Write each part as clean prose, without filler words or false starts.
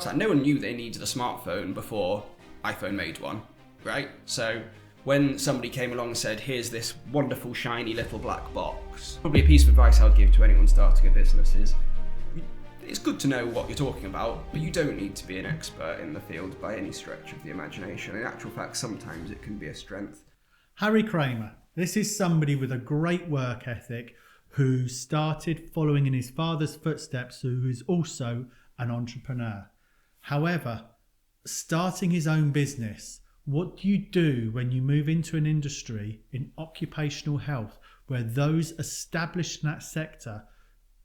So no one knew they needed a smartphone before iPhone made one, right? So when somebody came along and said, here's this wonderful shiny little black box, probably a piece of advice I'd give to anyone starting a business is, it's good to know what you're talking about, but you don't need to be an expert in the field by any stretch of the imagination. In actual fact, sometimes it can be a strength. Harry Cramer. This is somebody with a great work ethic who started following in his father's footsteps, who is also an entrepreneur. However, starting his own business, what do you do when you move into an industry in occupational health where those established in that sector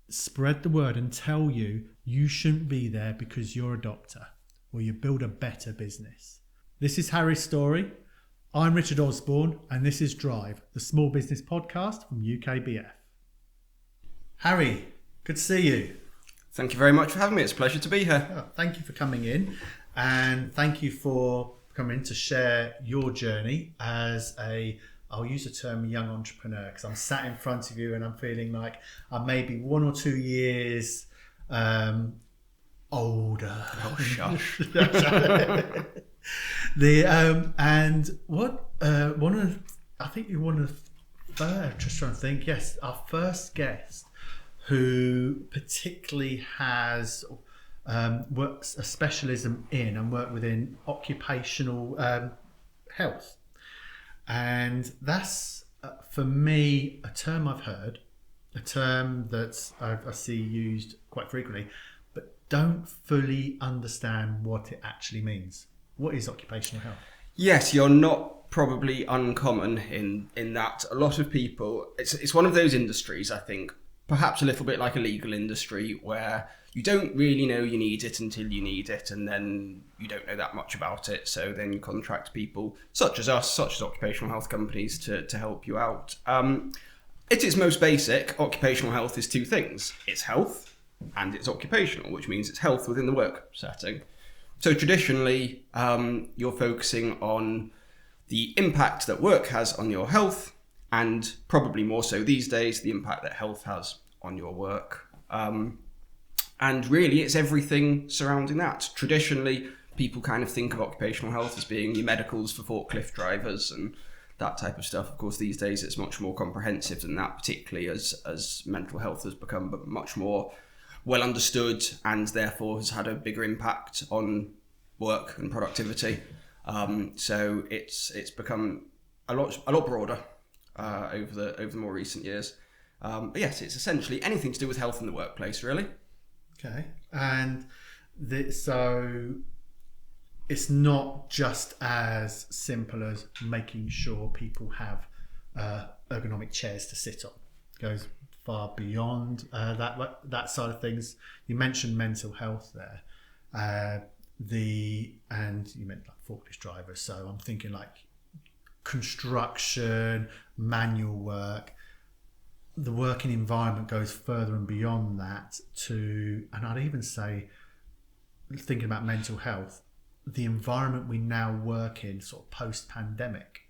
spread the word and tell you you shouldn't be there because you're a doctor, or you build a better business? This is Harry's story. I'm Richard Osborne, and this is Drive, the small business podcast from UKBF. Harry, good to see you. Thank you very much for having me. It's a pleasure to be here. Oh, thank you for coming in, and thank you for coming to share your journey as I'll use the term young entrepreneur, because I'm sat in front of you and I'm feeling like I'm maybe 1 or 2 years older. Oh, shush. And what I think you're one of the third, just trying to think, yes, our first guest who particularly has works a specialism in and work within occupational health. And that's, for me, a term I've heard, a term that I see used quite frequently, but don't fully understand what it actually means. What is occupational health? Yes, you're not probably uncommon in that a lot of people, it's one of those industries, I think, perhaps a little bit like a legal industry, where you don't really know you need it until you need it, and then you don't know that much about it. So then you contract people such as us, such as occupational health companies, to help you out. At its most basic, occupational health is two things. It's health and it's occupational, which means it's health within the work setting. So traditionally, you're focusing on the impact that work has on your health, and probably more so these days, the impact that health has on your work. And really, it's everything surrounding that. Traditionally, people kind of think of occupational health as being your medicals for forklift drivers and that type of stuff. Of course, these days, it's much more comprehensive than that, particularly as mental health has become much more well understood and therefore has had a bigger impact on work and productivity. So it's become a lot broader over the more recent years. But yes, it's essentially anything to do with health in the workplace, really. Okay, and so it's not just as simple as making sure people have ergonomic chairs to sit on. It goes far beyond that side of things. You mentioned mental health there, and you meant like forklift drivers. So I'm thinking like construction, manual work. The working environment goes further and beyond that and I'd even say, thinking about mental health, the environment we now work in sort of post-pandemic.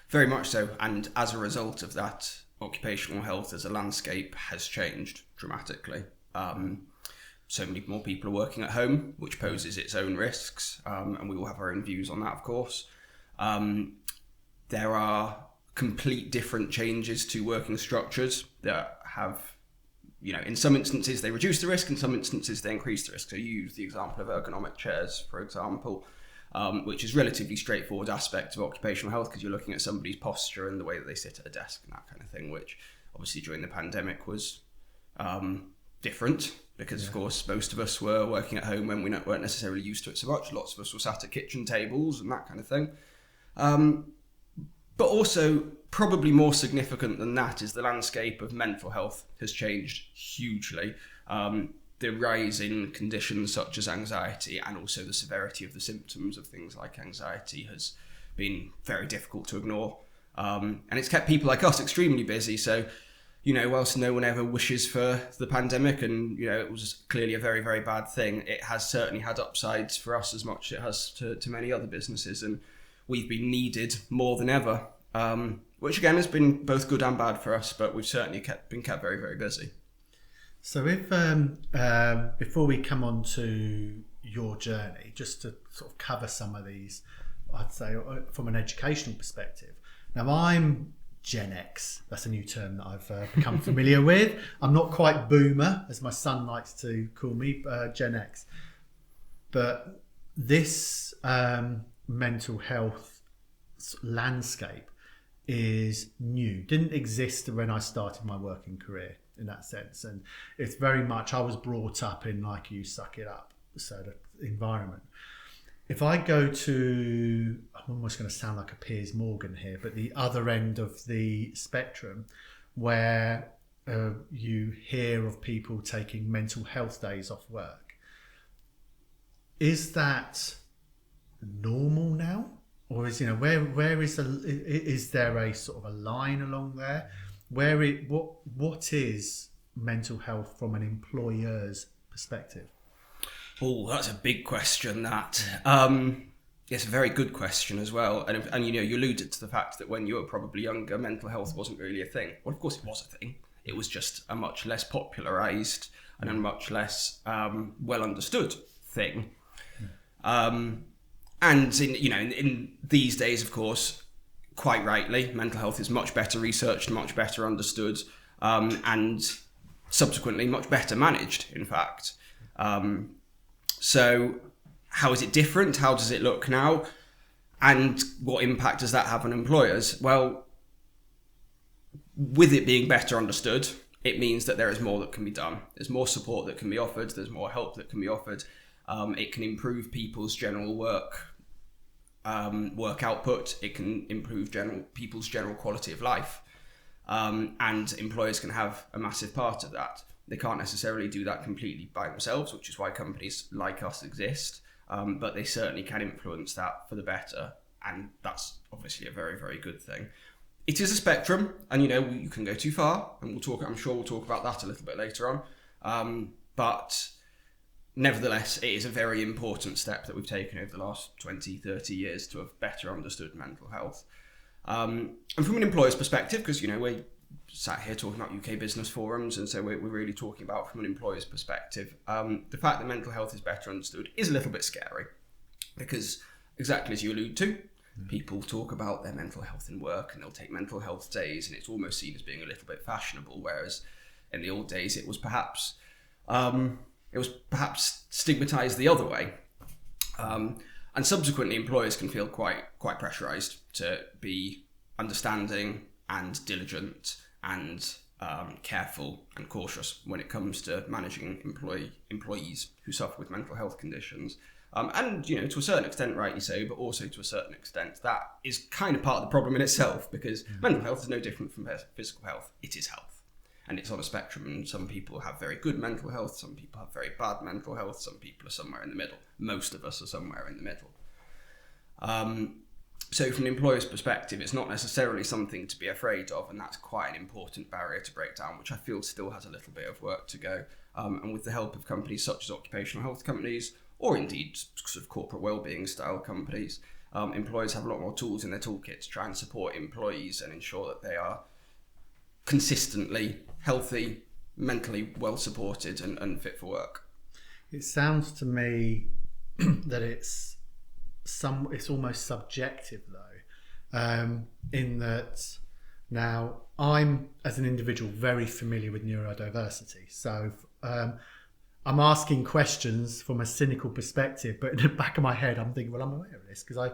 Very much so. And as a result of that, occupational health as a landscape has changed dramatically. So many more people are working at home, which poses its own risks. And we will have our own views on that, of course. There are complete different changes to working structures that have, in some instances they reduce the risk, in some instances they increase the risk. So you use the example of ergonomic chairs, for example, which is relatively straightforward aspect of occupational health because you're looking at somebody's posture and the way that they sit at a desk and that kind of thing, which obviously during the pandemic was different because, of course, most of us were working at home when we weren't necessarily used to it so much. Lots of us were sat at kitchen tables and that kind of thing. But also, probably more significant than that is the landscape of mental health has changed hugely. The rise in conditions such as anxiety and also the severity of the symptoms of things like anxiety has been very difficult to ignore. And it's kept people like us extremely busy. So, whilst no one ever wishes for the pandemic and, it was clearly a very, very bad thing, it has certainly had upsides for us as much as it has to many other businesses. And we've been needed more than ever, which again has been both good and bad for us, but we've certainly been kept very, very busy. So if before we come on to your journey, just to sort of cover some of these, I'd say, from an educational perspective. Now, I'm Gen X. That's a new term that I've become familiar with. I'm not quite boomer, as my son likes to call me, Gen X. But this mental health landscape is new. Didn't exist when I started my working career in that sense. And it's very much, I was brought up in like you suck it up sort of environment. If I go to, I'm almost going to sound like a Piers Morgan here, but the other end of the spectrum, where you hear of people taking mental health days off work, is that normal now? Or is, where is there a sort of a line along there? What is mental health from an employer's perspective? Oh, that's a big question, that. It's a very good question as well. And you alluded to the fact that when you were probably younger, mental health wasn't really a thing. Well, of course it was a thing. It was just a much less popularised and a much less well understood thing. And in these days, of course, quite rightly, mental health is much better researched, much better understood, and subsequently much better managed, in fact. So how is it different? How does it look now? And what impact does that have on employers? Well, with it being better understood, it means that there is more that can be done. There's more support that can be offered. There's more help that can be offered. It can improve people's general work output. It can improve people's general quality of life. And employers can have a massive part of that. They can't necessarily do that completely by themselves, which is why companies like us exist. But they certainly can influence that for the better. And that's obviously a very, very good thing. It is a spectrum, and you can go too far, and I'm sure we'll talk about that a little bit later on. But nevertheless, it is a very important step that we've taken over the last 20, 30 years to have better understood mental health. And from an employer's perspective, because, we're sat here talking about UK business forums, and so we're really talking about from an employer's perspective. The fact that mental health is better understood is a little bit scary, because exactly as you allude to, people talk about their mental health in work, and they'll take mental health days, and it's almost seen as being a little bit fashionable, whereas in the old days it was perhaps stigmatized the other way. And subsequently, employers can feel quite pressurized to be understanding and diligent and careful and cautious when it comes to managing employees who suffer with mental health conditions. And to a certain extent, rightly so, but also to a certain extent, that is kind of part of the problem in itself, because mental health is no different from physical health. It is health. And it's on a spectrum, and some people have very good mental health, some people have very bad mental health, some people are somewhere in the middle. Most of us are somewhere in the middle. So from an employer's perspective, it's not necessarily something to be afraid of, and that's quite an important barrier to break down, which I feel still has a little bit of work to go. And with the help of companies such as occupational health companies, or indeed sort of corporate wellbeing style companies, employers have a lot more tools in their toolkit to try and support employees and ensure that they are consistently healthy, mentally well supported and fit for work. It sounds to me that it's almost subjective though, in that now I'm, as an individual, very familiar with neurodiversity. So I'm asking questions from a cynical perspective, but in the back of my head, I'm thinking, well, I'm aware of this because I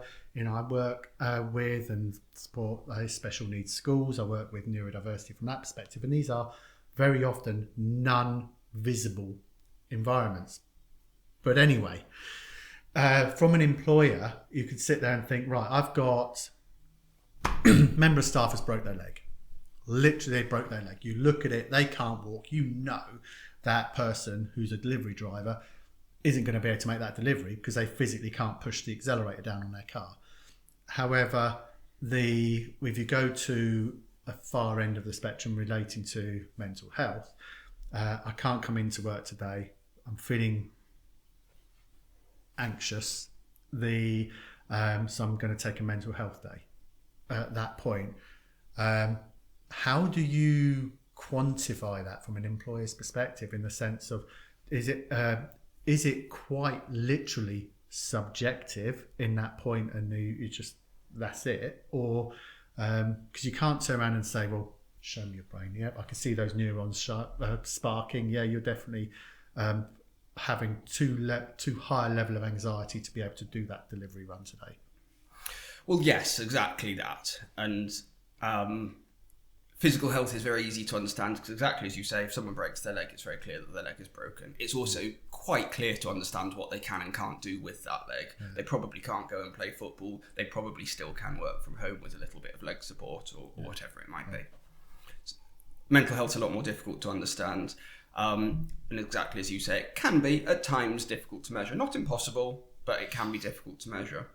work with and support special needs schools. I work with neurodiversity from that perspective, and these are very often non-visible environments. But anyway, from an employer, you could sit there and think, right, I've got member of staff has broke their leg. Literally, they broke their leg. You look at it, they can't walk. That person who's a delivery driver isn't going to be able to make that delivery because they physically can't push the accelerator down on their car. However, if you go to a far end of the spectrum relating to mental health, I can't come into work today. I'm feeling anxious. So I'm going to take a mental health day. At that point, how do you quantify that from an employer's perspective, in the sense of, is is it quite literally subjective in that point, and you just, that's it? Or because you can't turn around and say, well, show me your brain. Yeah, I can see those neurons sparking. Yeah, you're definitely having too high a level of anxiety to be able to do that delivery run today. Well, yes, exactly that. And physical health is very easy to understand because, exactly as you say, if someone breaks their leg, it's very clear that their leg is broken. It's also quite clear to understand what they can and can't do with that leg. Yeah. They probably can't go and play football. They probably still can work from home with a little bit of leg support or whatever it might be. Mental health's a lot more difficult to understand. And exactly as you say, it can be at times difficult to measure. Not impossible, but it can be difficult to measure.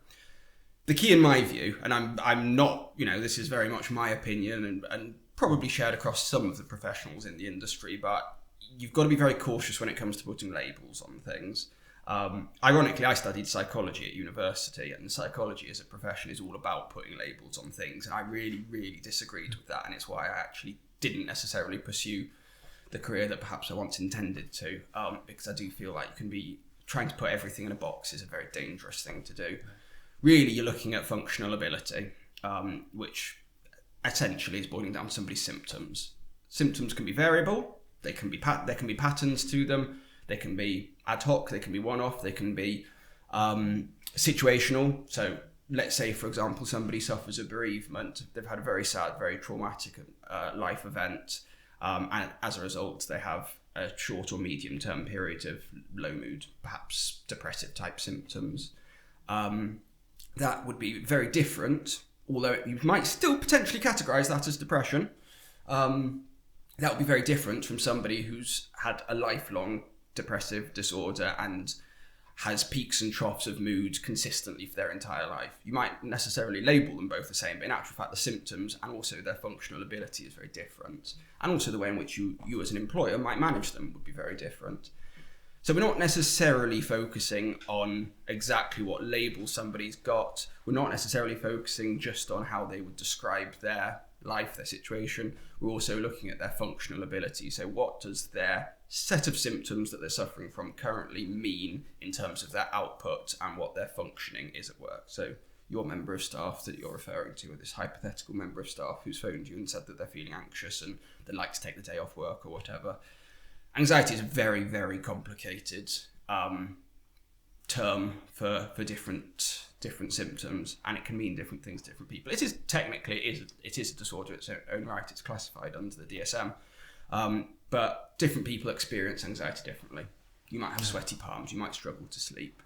The key in my view, and I'm not, this is very much my opinion and probably shared across some of the professionals in the industry, but you've got to be very cautious when it comes to putting labels on things. Ironically, I studied psychology at university, and psychology as a profession is all about putting labels on things, and I really, really disagreed with that, and it's why I actually didn't necessarily pursue the career that perhaps I once intended to, because I do feel like you can be trying to put everything in a box is a very dangerous thing to do. Really, you're looking at functional ability, which essentially is boiling down to somebody's symptoms. Symptoms can be variable. There can be patterns to them. They can be ad hoc. They can be one-off. They can be situational. So let's say, for example, somebody suffers a bereavement. They've had a very sad, very traumatic life event. And as a result, they have a short or medium-term period of low mood, perhaps depressive type symptoms. That would be very different, although you might still potentially categorise that as depression. That would be very different from somebody who's had a lifelong depressive disorder and has peaks and troughs of mood consistently for their entire life. You might necessarily label them both the same, but in actual fact, the symptoms and also their functional ability is very different. And also the way in which you as an employer might manage them would be very different. So we're not necessarily focusing on exactly what label somebody's got. We're not necessarily focusing just on how they would describe their life, their situation. We're also looking at their functional ability. So what does their set of symptoms that they're suffering from currently mean in terms of their output and what their functioning is at work? So your member of staff that you're referring to, or this hypothetical member of staff who's phoned you and said that they're feeling anxious and they'd like to take the day off work or whatever. Anxiety is a very, very complicated term for different symptoms, and it can mean different things to different people. It is technically it is a disorder in its own right. It's classified under the DSM, but different people experience anxiety differently. You might have sweaty palms. You might struggle to sleep.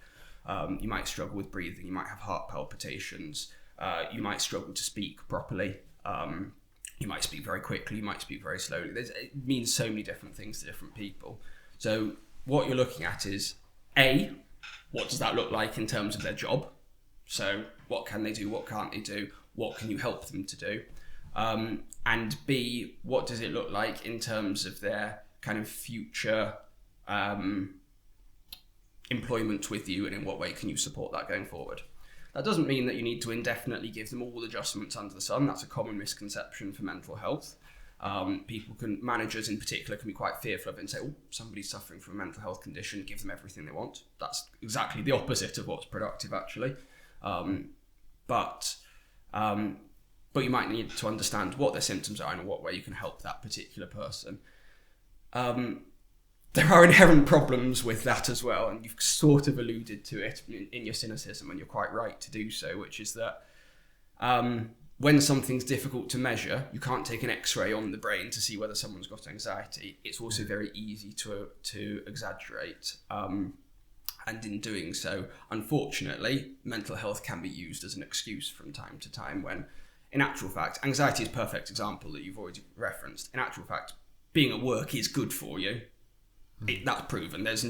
You might struggle with breathing. You might have heart palpitations. You might struggle to speak properly. You might speak very quickly, you might speak very slowly. It means so many different things to different people. So what you're looking at is, A, what does that look like in terms of their job? So what can they do, what can't they do, what can you help them to do? And B, what does it look like in terms of their kind of future employment with you, and in what way can you support that going forward? That doesn't mean that you need to indefinitely give them all adjustments under the sun. That's a common misconception for mental health. Managers in particular can be quite fearful of it and say, oh, somebody's suffering from a mental health condition, give them everything they want. That's exactly the opposite of what's productive, actually. But you might need to understand what their symptoms are and in what way you can help that particular person. There are inherent problems with that as well, and you've sort of alluded to it in your cynicism, and you're quite right to do so, which is that when something's difficult to measure, you can't take an X-ray on the brain to see whether someone's got anxiety. It's also very easy to exaggerate, and in doing so, unfortunately, mental health can be used as an excuse from time to time when, in actual fact, anxiety is a perfect example that you've already referenced. In actual fact, being at work is good for you. That's proven. There's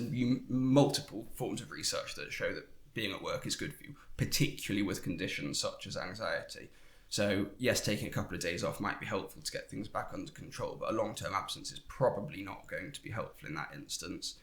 multiple forms of research that show that being at work is good for you, particularly with conditions such as anxiety. So yes, taking a couple of days off might be helpful to get things back under control, but a long-term absence is probably not going to be helpful in that instance.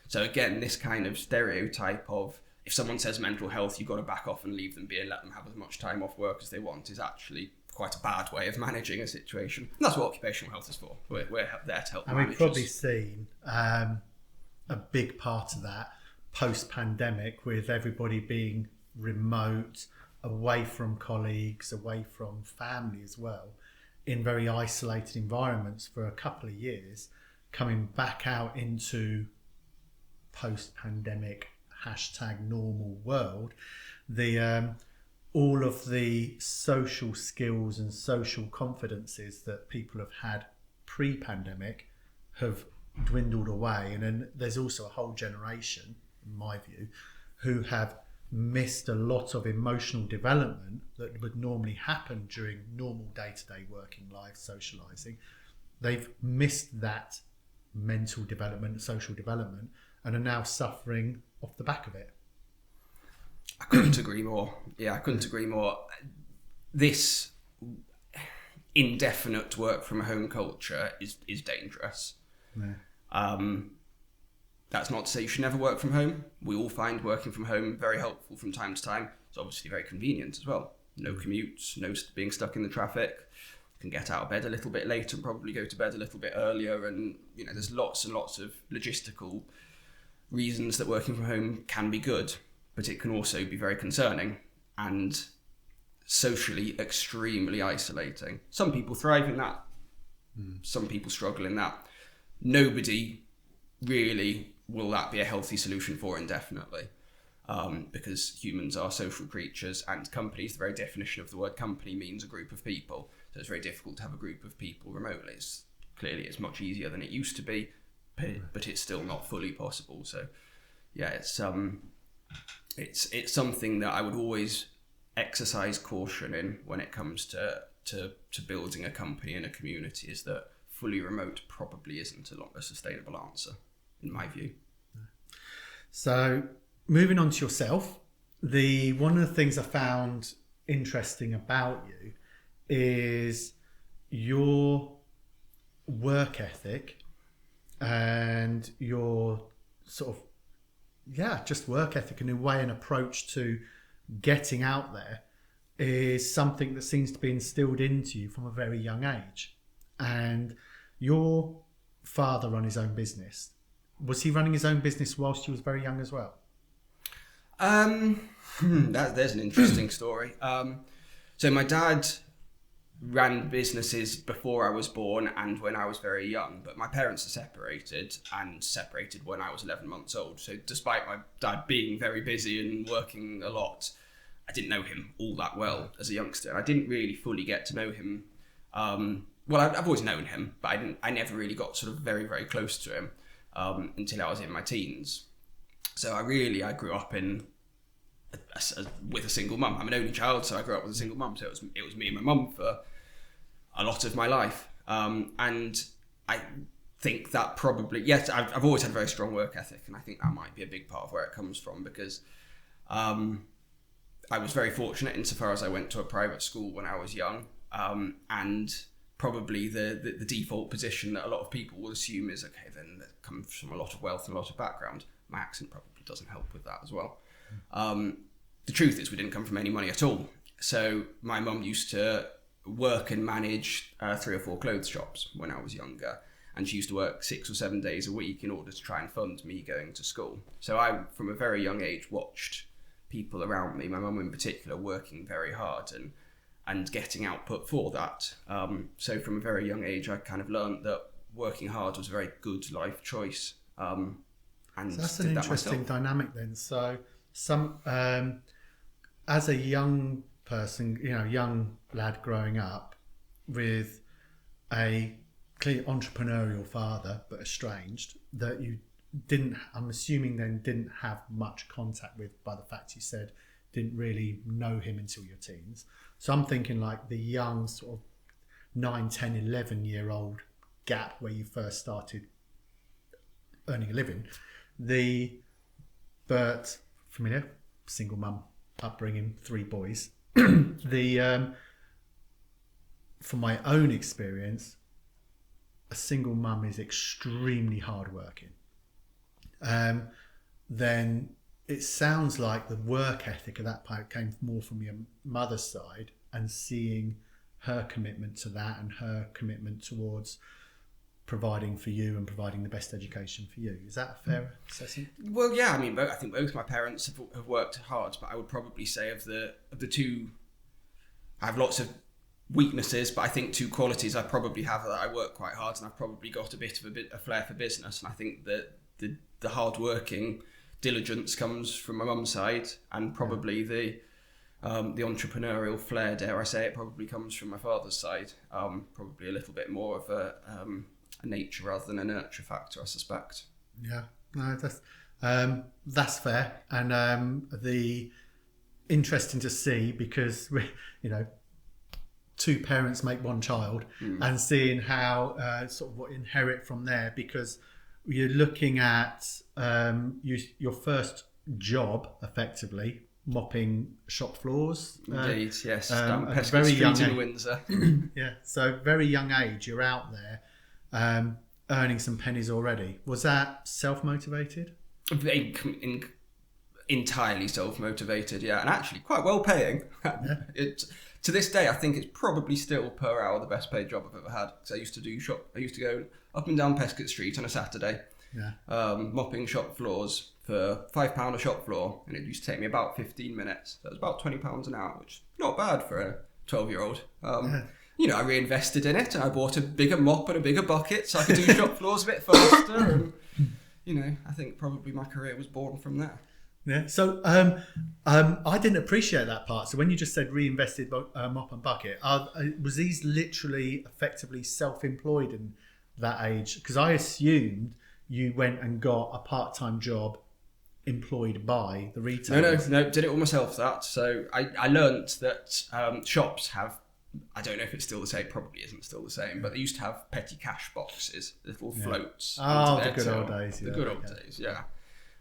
So again, this kind of stereotype of if someone says mental health, you've got to back off and leave them be and let them have as much time off work as they want is actually quite a bad way of managing a situation. And that's what occupational health is for. We're there to help managers. We've probably seen a big part of that post-pandemic, with everybody being remote, away from colleagues, away from family as well, in very isolated environments for a couple of years, coming back out into post-pandemic #normal world, the all of the social skills and social confidences that people have had pre-pandemic have dwindled away. And then there's also a whole generation, in my view, who have missed a lot of emotional development that would normally happen during normal day-to-day working life, socializing. They've missed that mental development, social development, and are now suffering off the back of it. I couldn't agree more. Yeah, I couldn't agree more. This indefinite work from home culture is dangerous. Yeah. That's not to say you should never work from home. We all find working from home very helpful from time to time. It's obviously very convenient as well. No commutes, no being stuck in the traffic. You can get out of bed a little bit later and probably go to bed a little bit earlier. And there's lots and lots of logistical reasons that working from home can be good, but it can also be very concerning and socially extremely isolating. Some people thrive in that. Some people struggle in that. Nobody really will that be a healthy solution for indefinitely, because humans are social creatures, and companies, the very definition of the word company means a group of people. So it's very difficult to have a group of people remotely. It's much easier than it used to be, but it's still not fully possible. So yeah, it's something that I would always exercise caution in when it comes to building a company and a community, is that fully remote probably isn't a sustainable answer, in my view. So moving on to yourself, one of the things I found interesting about you is your work ethic and your sort of, just work ethic and a way and approach to getting out there is something that seems to be instilled into you from a very young age. And your father ran his own business. Was he running his own business whilst he was very young as well? There's an interesting story. So my dad ran businesses before I was born and when I was very young, but my parents are separated when I was 11 months old. So despite my dad being very busy and working a lot, I didn't know him all that well as a youngster. And I didn't really fully get to know him. I've always known him, but I never really got sort of very, very close to him until I was in my teens. So I grew up with a single mum. I'm an only child, so I grew up with a single mum. So it was me and my mum for a lot of my life. And I think that probably, yes, I've always had a very strong work ethic, and I think that might be a big part of where it comes from, because I was very fortunate insofar as I went to a private school when I was young, and probably the default position that a lot of people will assume is, okay, then that comes from a lot of wealth and a lot of background. My accent probably doesn't help with that as well. The truth is we didn't come from any money at all. So my mum used to work and manage 3 or 4 clothes shops when I was younger, and she used to work 6 or 7 days a week in order to try and fund me going to school. So I, from a very young age, watched people around me, my mum in particular, working very hard and getting output for that. So from a very young age, I kind of learned that working hard was a very good life choice. And so that's an interesting dynamic then. So as a young person, young lad growing up with a clearly entrepreneurial father, but estranged, that you I'm assuming then didn't have much contact with, by the fact you said didn't really know him until your teens. So I'm thinking like the young sort of 9, 10, 11-year-old gap where you first started earning a living. But familiar, single mum, upbringing, 3 boys. From my own experience, a single mum is extremely hardworking. Then it sounds like the work ethic of that part came more from your mother's side, and seeing her commitment to that and her commitment towards providing for you and providing the best education for you. Is that a fair assessment? Well, yeah, I mean, I think both my parents have worked hard, but I would probably say of the two, I have lots of weaknesses, but I think two qualities I probably have that I work quite hard, and I've probably got a flair for business. And I think that the hard working diligence comes from my mum's side, and probably the entrepreneurial flair, dare I say it, probably comes from my father's side. Probably a little bit more of a nature rather than a nurture factor, I suspect. Yeah, no, that's fair, and the interesting to see, because two parents make one child, and seeing how sort of what inherit from there, because you're looking at your first job effectively mopping shop floors. Indeed, yes, down at Pescott very Street young in age. Windsor. Yeah, so very young age, you're out there earning some pennies already. Was that self-motivated? Entirely self-motivated, yeah, and actually quite well paying. Yeah. To this day, I think it's probably still per hour the best paid job I've ever had. Because I used to go up and down Pescott Street on a Saturday, mopping shop floors for £5 a shop floor, and it used to take me about 15 minutes. So it was about £20 an hour, which is not bad for a 12-year-old. I reinvested in it, and I bought a bigger mop and a bigger bucket so I could do shop floors a bit faster. And I think probably my career was born from there. Yeah. So I didn't appreciate that part. So when you just said reinvested mop and bucket, was these literally effectively self-employed in that age? Because I assumed you went and got a part-time job employed by the retailers. No, did it all myself. So I learnt that shops have, I don't know if it's still the same, probably isn't still the same, but they used to have petty cash boxes, little floats. Oh, the good old days. The good old days, yeah.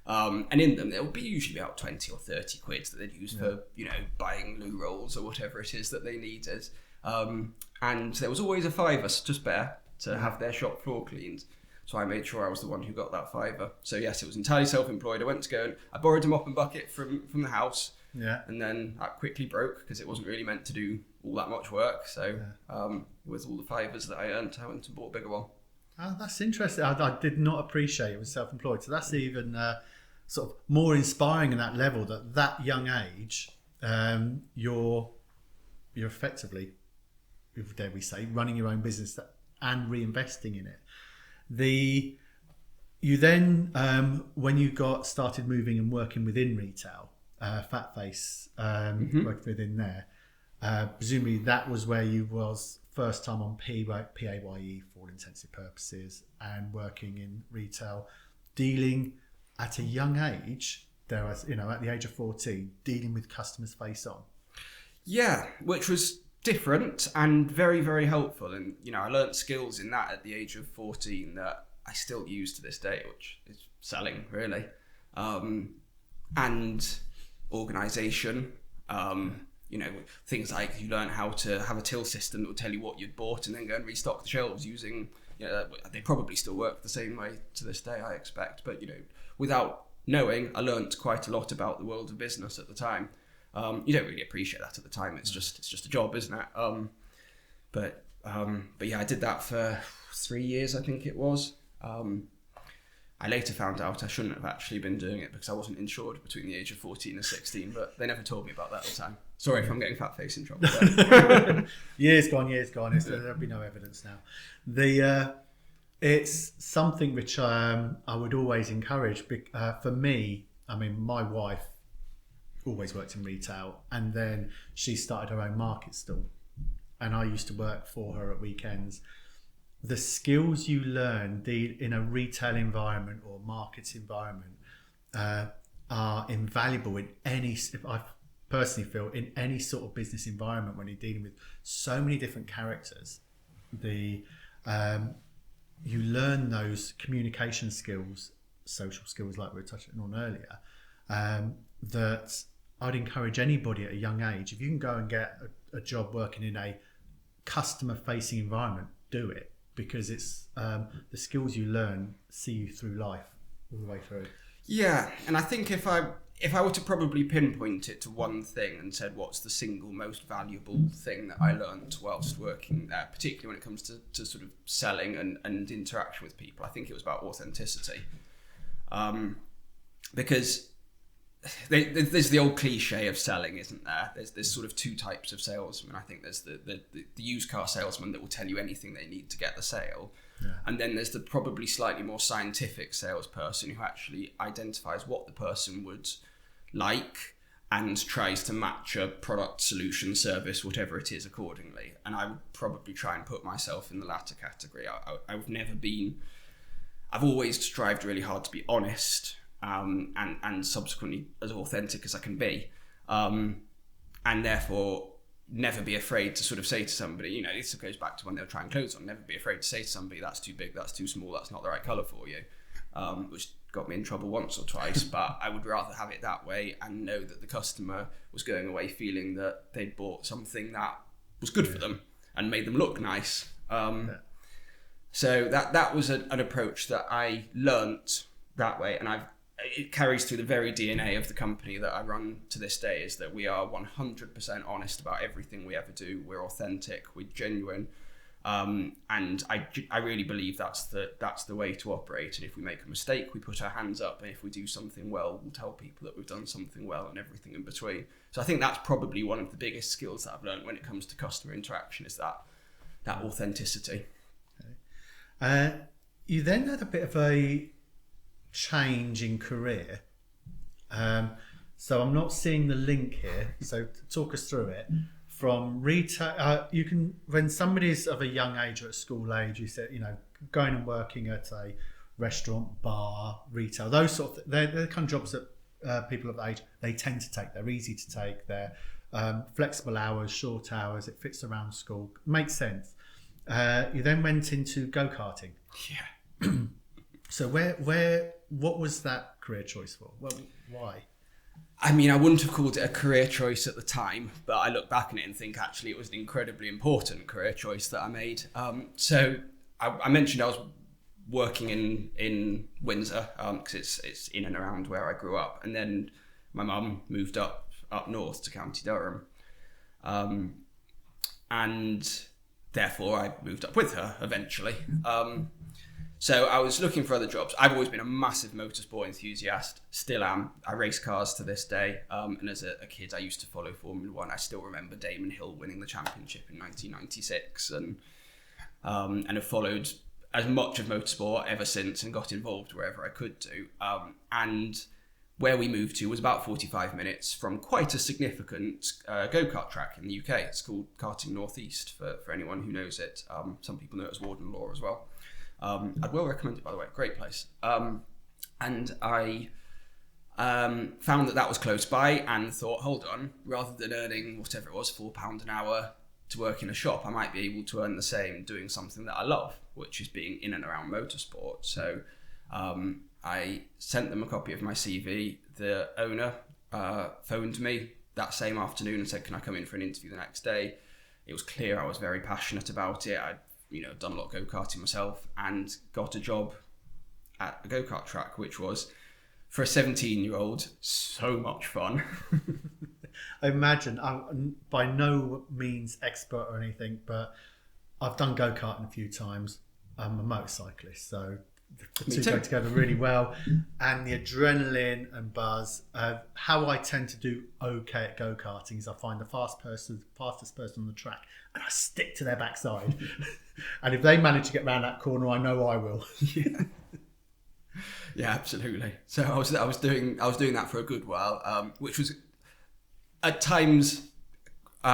And in them, there would be usually about 20 or 30 quid that they'd use for, buying loo rolls or whatever it is that they needed. And there was always a fiver to spare to have their shop floor cleaned. So I made sure I was the one who got that fiver. So yes, it was entirely self-employed. I went to go and I borrowed a mop and bucket from the house. Yeah. And then that quickly broke because it wasn't really meant to do all that much work. So with all the fivers that I earned, I went and bought a bigger one. Oh, that's interesting. I did not appreciate it was self-employed. So that's even sort of more inspiring in that level, that young age, you're effectively, dare we say, running your own business and reinvesting in it. You then, when you started moving and working within retail, Fat Face worked within there, presumably that was where you was first time on PAYE for all intensive purposes and working in retail, dealing at a young age, at the age of 14, dealing with customers face on. Yeah, which was different and very, very helpful. And, I learnt skills in that at the age of 14 that I still use to this day, which is selling, really. And organisation, things like you learn how to have a till system that will tell you what you'd bought and then go and restock the shelves using, they probably still work the same way to this day, I expect. But, without knowing, I learnt quite a lot about the world of business at the time. You don't really appreciate that at the time. It's just a job, isn't it? But yeah, I did that for 3 years, I think it was. I later found out I shouldn't have actually been doing it because I wasn't insured between the age of 14 and 16, but they never told me about that at the time. Sorry if I'm getting Fat Face in trouble there. Years gone. There'll be no evidence now. It's something which I would always encourage. For me, I mean, my wife always worked in retail, and then she started her own market stall, and I used to work for her at weekends. The skills you learn in a retail environment or market environment are invaluable in I personally feel, in any sort of business environment when you're dealing with so many different characters. You learn those communication skills, social skills like we were touching on earlier, that I'd encourage anybody at a young age, if you can go and get a job working in a customer-facing environment, do it, because it's the skills you learn see you through life all the way through. Yeah, and I think if if I were to probably pinpoint it to one thing and said what's the single most valuable thing that I learned whilst working there, particularly when it comes to sort of selling and interaction with people, I think it was about authenticity. Because there's the old cliche of selling, isn't there? There's sort of two types of salesmen. I think there's the used car salesman that will tell you anything they need to get the sale. Yeah. And then there's the probably slightly more scientific salesperson who actually identifies what the person would like and tries to match a product, solution, service, whatever it is accordingly. And I would probably try and put myself in the latter category. I've always strived really hard to be honest, and subsequently as authentic as I can be. And therefore never be afraid to sort of say to somebody, you know, this goes back to when they were trying clothes on, never be afraid to say to somebody, that's too big, that's too small, that's not the right colour for you, which got me in trouble once or twice, but I would rather have it that way and know that the customer was going away feeling that they'd bought something that was good for them and made them look nice. So that was an approach that I learnt that way, and it carries through the very DNA of the company that I run to this day, is that we are 100% honest about everything we ever do. We're authentic, we're genuine, and I really believe that's the way to operate. And if we make a mistake, we put our hands up, and if we do something well, we'll tell people that we've done something well, and everything in between. So I think that's probably one of the biggest skills that I've learned when it comes to customer interaction, is that authenticity. Okay. You then had a bit of a change in career, so I'm not seeing the link here, so talk us through it. From retail, you can, when somebody's of a young age or at school age, you said, you know, going and working at a restaurant, bar, retail, those sort of they're the kind of jobs that people of that age, they tend to take. They're easy to take, they're flexible hours, short hours, it fits around school, makes sense. You then went into go-karting. Yeah. So what was that career choice for? Well, why? I mean, I wouldn't have called it a career choice at the time, but I look back on it and think actually it was an incredibly important career choice that I made. So I mentioned I was working in Windsor, because it's in and around where I grew up, and then my mum moved up north to County Durham, and therefore I moved up with her eventually. So I was looking for other jobs. I've always been a massive motorsport enthusiast, still am. I race cars to this day. And as a kid, I used to follow Formula One. I still remember Damon Hill winning the championship in 1996, and have followed as much of motorsport ever since and got involved wherever I could do. And where we moved to was about 45 minutes from quite a significant go-kart track in the UK. It's called Karting North East for anyone who knows it. Some people know it as Warden Law as well. I'd well recommend it, by the way. Great place. And I found that was close by and thought, hold on, rather than earning whatever it was, £4 an hour to work in a shop, I might be able to earn the same doing something that I love, which is being in and around motorsport. So I sent them a copy of my CV. The owner phoned me that same afternoon and said, can I come in for an interview the next day? It was clear I was very passionate about it. I'd done a lot of go-karting myself, and got a job at a go-kart track, which was, for a 17-year-old, so much fun. I imagine, I'm by no means expert or anything, but I've done go-karting a few times. I'm a motorcyclist, so the two go together really well. And the adrenaline and buzz, how I tend to do okay at go-karting is I find the fastest person on the track, and I stick to their backside. And if they manage to get around that corner, I know I will. Yeah, absolutely. So I was doing that for a good while, which was at times, it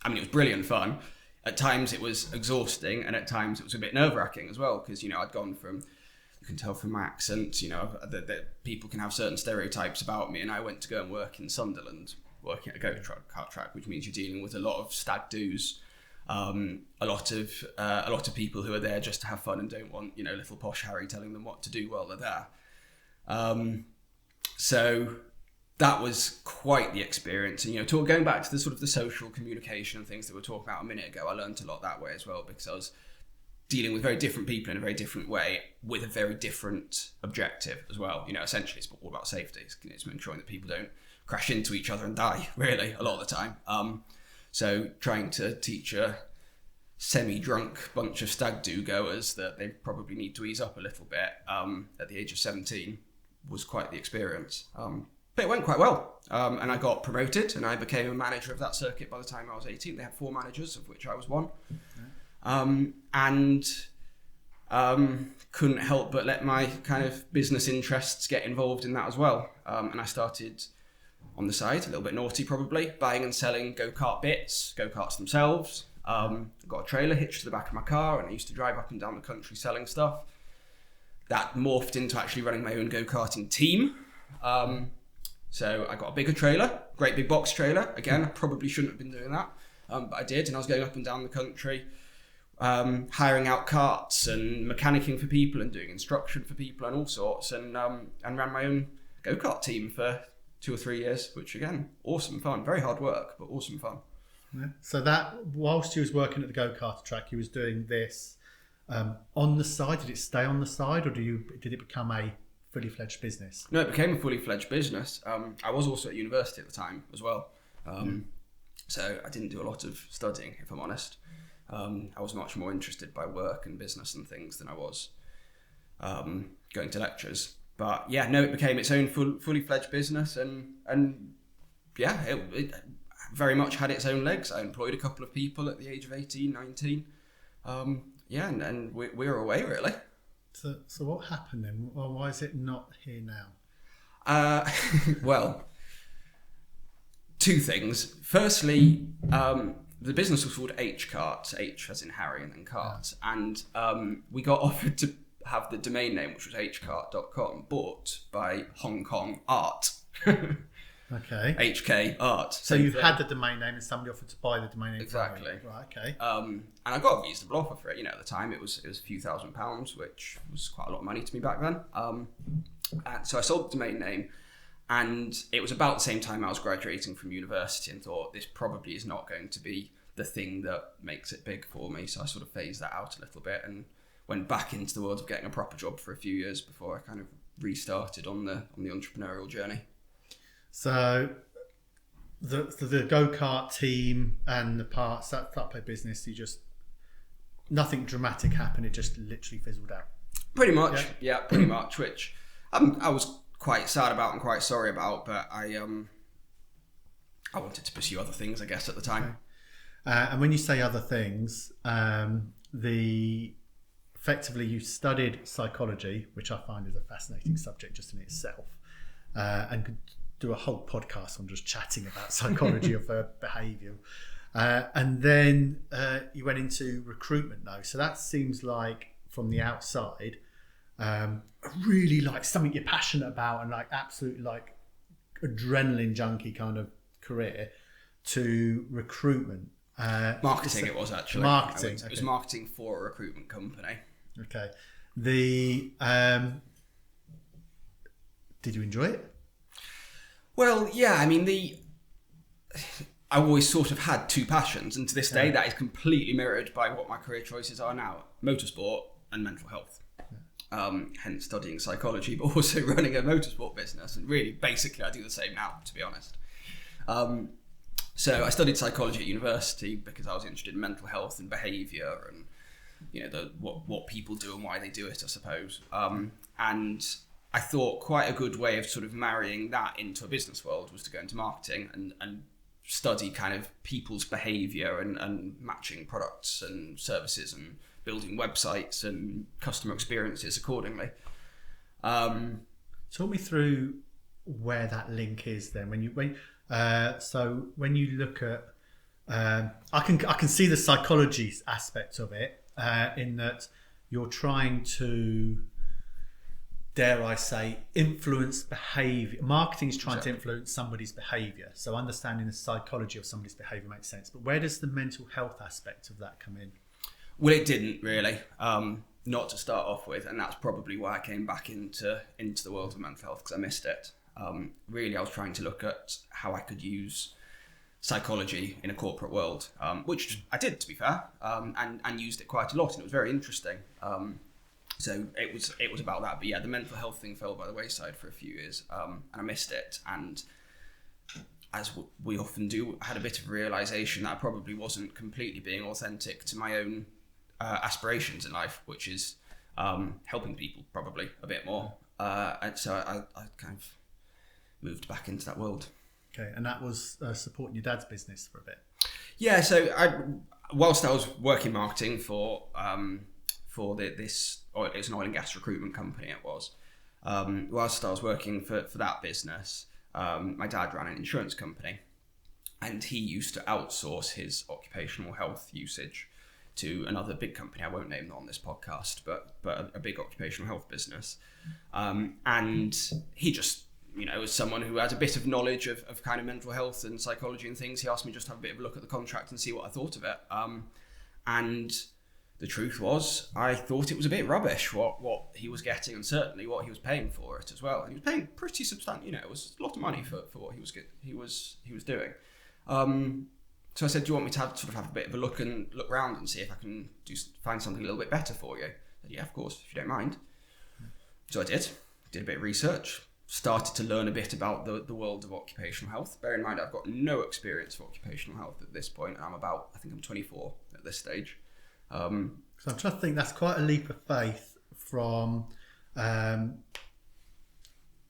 was brilliant fun. At times it was exhausting, and at times it was a bit nerve-wracking as well, because I'd gone from, you can tell from my accent, that people can have certain stereotypes about me, and I went to go and work in Sunderland, working at a go-kart track, which means you're dealing with a lot of stag doos, a lot of people who are there just to have fun and don't want little posh Harry telling them what to do while they're there. So that was quite the experience. And going back to the sort of the social communication and things that we were talking about a minute ago, I learned a lot that way as well, because I was dealing with very different people in a very different way with a very different objective as well. Essentially it's all about safety. It's ensuring that people don't crash into each other and die, really, a lot of the time. So trying to teach a semi-drunk bunch of stag-do goers that they probably need to ease up a little bit at the age of 17 was quite the experience. But it went quite well. And I got promoted and I became a manager of that circuit by the time I was 18. They had 4 managers, of which I was one. And couldn't help but let my kind of business interests get involved in that as well. And I started on the side, a little bit naughty probably, buying and selling go-kart bits, go-karts themselves. Got a trailer hitched to the back of my car and I used to drive up and down the country selling stuff. That morphed into actually running my own go-karting team. So I got a bigger trailer, great big box trailer. Again, I probably shouldn't have been doing that, but I did. And I was going up and down the country, hiring out carts and mechanicking for people and doing instruction for people and all sorts, and ran my own go-kart team for 2 or 3 years, which again, awesome fun. Very hard work, but awesome fun. Yeah. So that whilst you was working at the go-kart track, you was doing this on the side. Did it stay on the side, or did it become a fully fledged business? No, it became a fully fledged business. I was also at university at the time as well, so I didn't do a lot of studying, if I'm honest. I was much more interested by work and business and things than I was going to lectures. But yeah, no, it became its own fully fledged business, and yeah, it very much had its own legs. I employed a couple of people at the age of 18, 19. And we were away really. So what happened then? Well, why is it not here now? Well, 2 things. Firstly, the business was called H-Kart, H as in Harry and then Kart, and we got offered to have the domain name, which was hkart.com, bought by Hong Kong Art. Okay. HK Art. So you had the domain name and somebody offered to buy the domain name. Exactly. Right, okay. And I got a reasonable offer for it. At the time it was a few £1,000s, which was quite a lot of money to me back then. And so I sold the domain name, and it was about the same time I was graduating from university and thought this probably is not going to be the thing that makes it big for me. So I sort of phased that out a little bit and went back into the world of getting a proper job for a few years before I kind of restarted on the entrepreneurial journey. So the go-kart team and the parts, that type of business, nothing dramatic happened, it just literally fizzled out. Pretty much, yeah pretty much, which I was quite sad about and quite sorry about, but I wanted to pursue other things, I guess, at the time. Okay. And when you say other things, effectively you studied psychology, which I find is a fascinating subject just in itself, and could do a whole podcast on just chatting about psychology of behaviour. And then you went into recruitment though. So that seems like, from the outside, really like something you're passionate about and like absolute like adrenaline junkie kind of career, to recruitment. Marketing it was actually. Marketing. It was marketing for a recruitment company. Okay. Did you enjoy it? Well, yeah, I mean, I always sort of had 2 passions, and to this day that is completely mirrored by what my career choices are now: motorsport and mental health. Hence studying psychology, but also running a motorsport business. And really, basically, I do the same now, to be honest. So I studied psychology at university because I was interested in mental health and behaviour and, what people do and why they do it, I suppose. And I thought quite a good way of sort of marrying that into a business world was to go into marketing and study kind of people's behaviour and matching products and services and building websites and customer experiences accordingly. Talk me through where that link is then. When you look at, I can see the psychology aspect of it, in that you're trying to, dare I say, influence behaviour. Marketing is trying to influence somebody's behaviour. So understanding the psychology of somebody's behaviour makes sense. But where does the mental health aspect of that come in? Well, it didn't really, not to start off with, and that's probably why I came back into the world of mental health, because I missed it. Really, I was trying to look at how I could use psychology in a corporate world, which I did, to be fair, and used it quite a lot, and it was very interesting. So it was about that. But yeah, the mental health thing fell by the wayside for a few years, and I missed it. And as we often do, I had a bit of a realization that I probably wasn't completely being authentic to my own aspirations in life, which is helping people probably a bit more. And so I kind of moved back into that world. Okay, and that was supporting your dad's business for a bit. Yeah, so whilst I was working marketing for this, or it was an oil and gas recruitment company. It was whilst I was working for that business, my dad ran an insurance company, and he used to outsource his occupational health usage to another big company. I won't name them on this podcast, but a big occupational health business, and he just, as someone who had a bit of knowledge of kind of mental health and psychology and things, he asked me just to have a bit of a look at the contract and see what I thought of it. And the truth was, I thought it was a bit rubbish what he was getting, and certainly what he was paying for it as well. And he was paying pretty substantial. It was a lot of money for what he was doing. So I said, "Do you want me to have a bit of a look around and see if I can find something a little bit better for you?" I said, "Yeah, of course, if you don't mind." So I did a bit of research, started to learn a bit about the world of occupational health. Bear in mind, I've got no experience of occupational health at this point, and I think I'm 24 at this stage. So I'm trying to think, that's quite a leap of faith from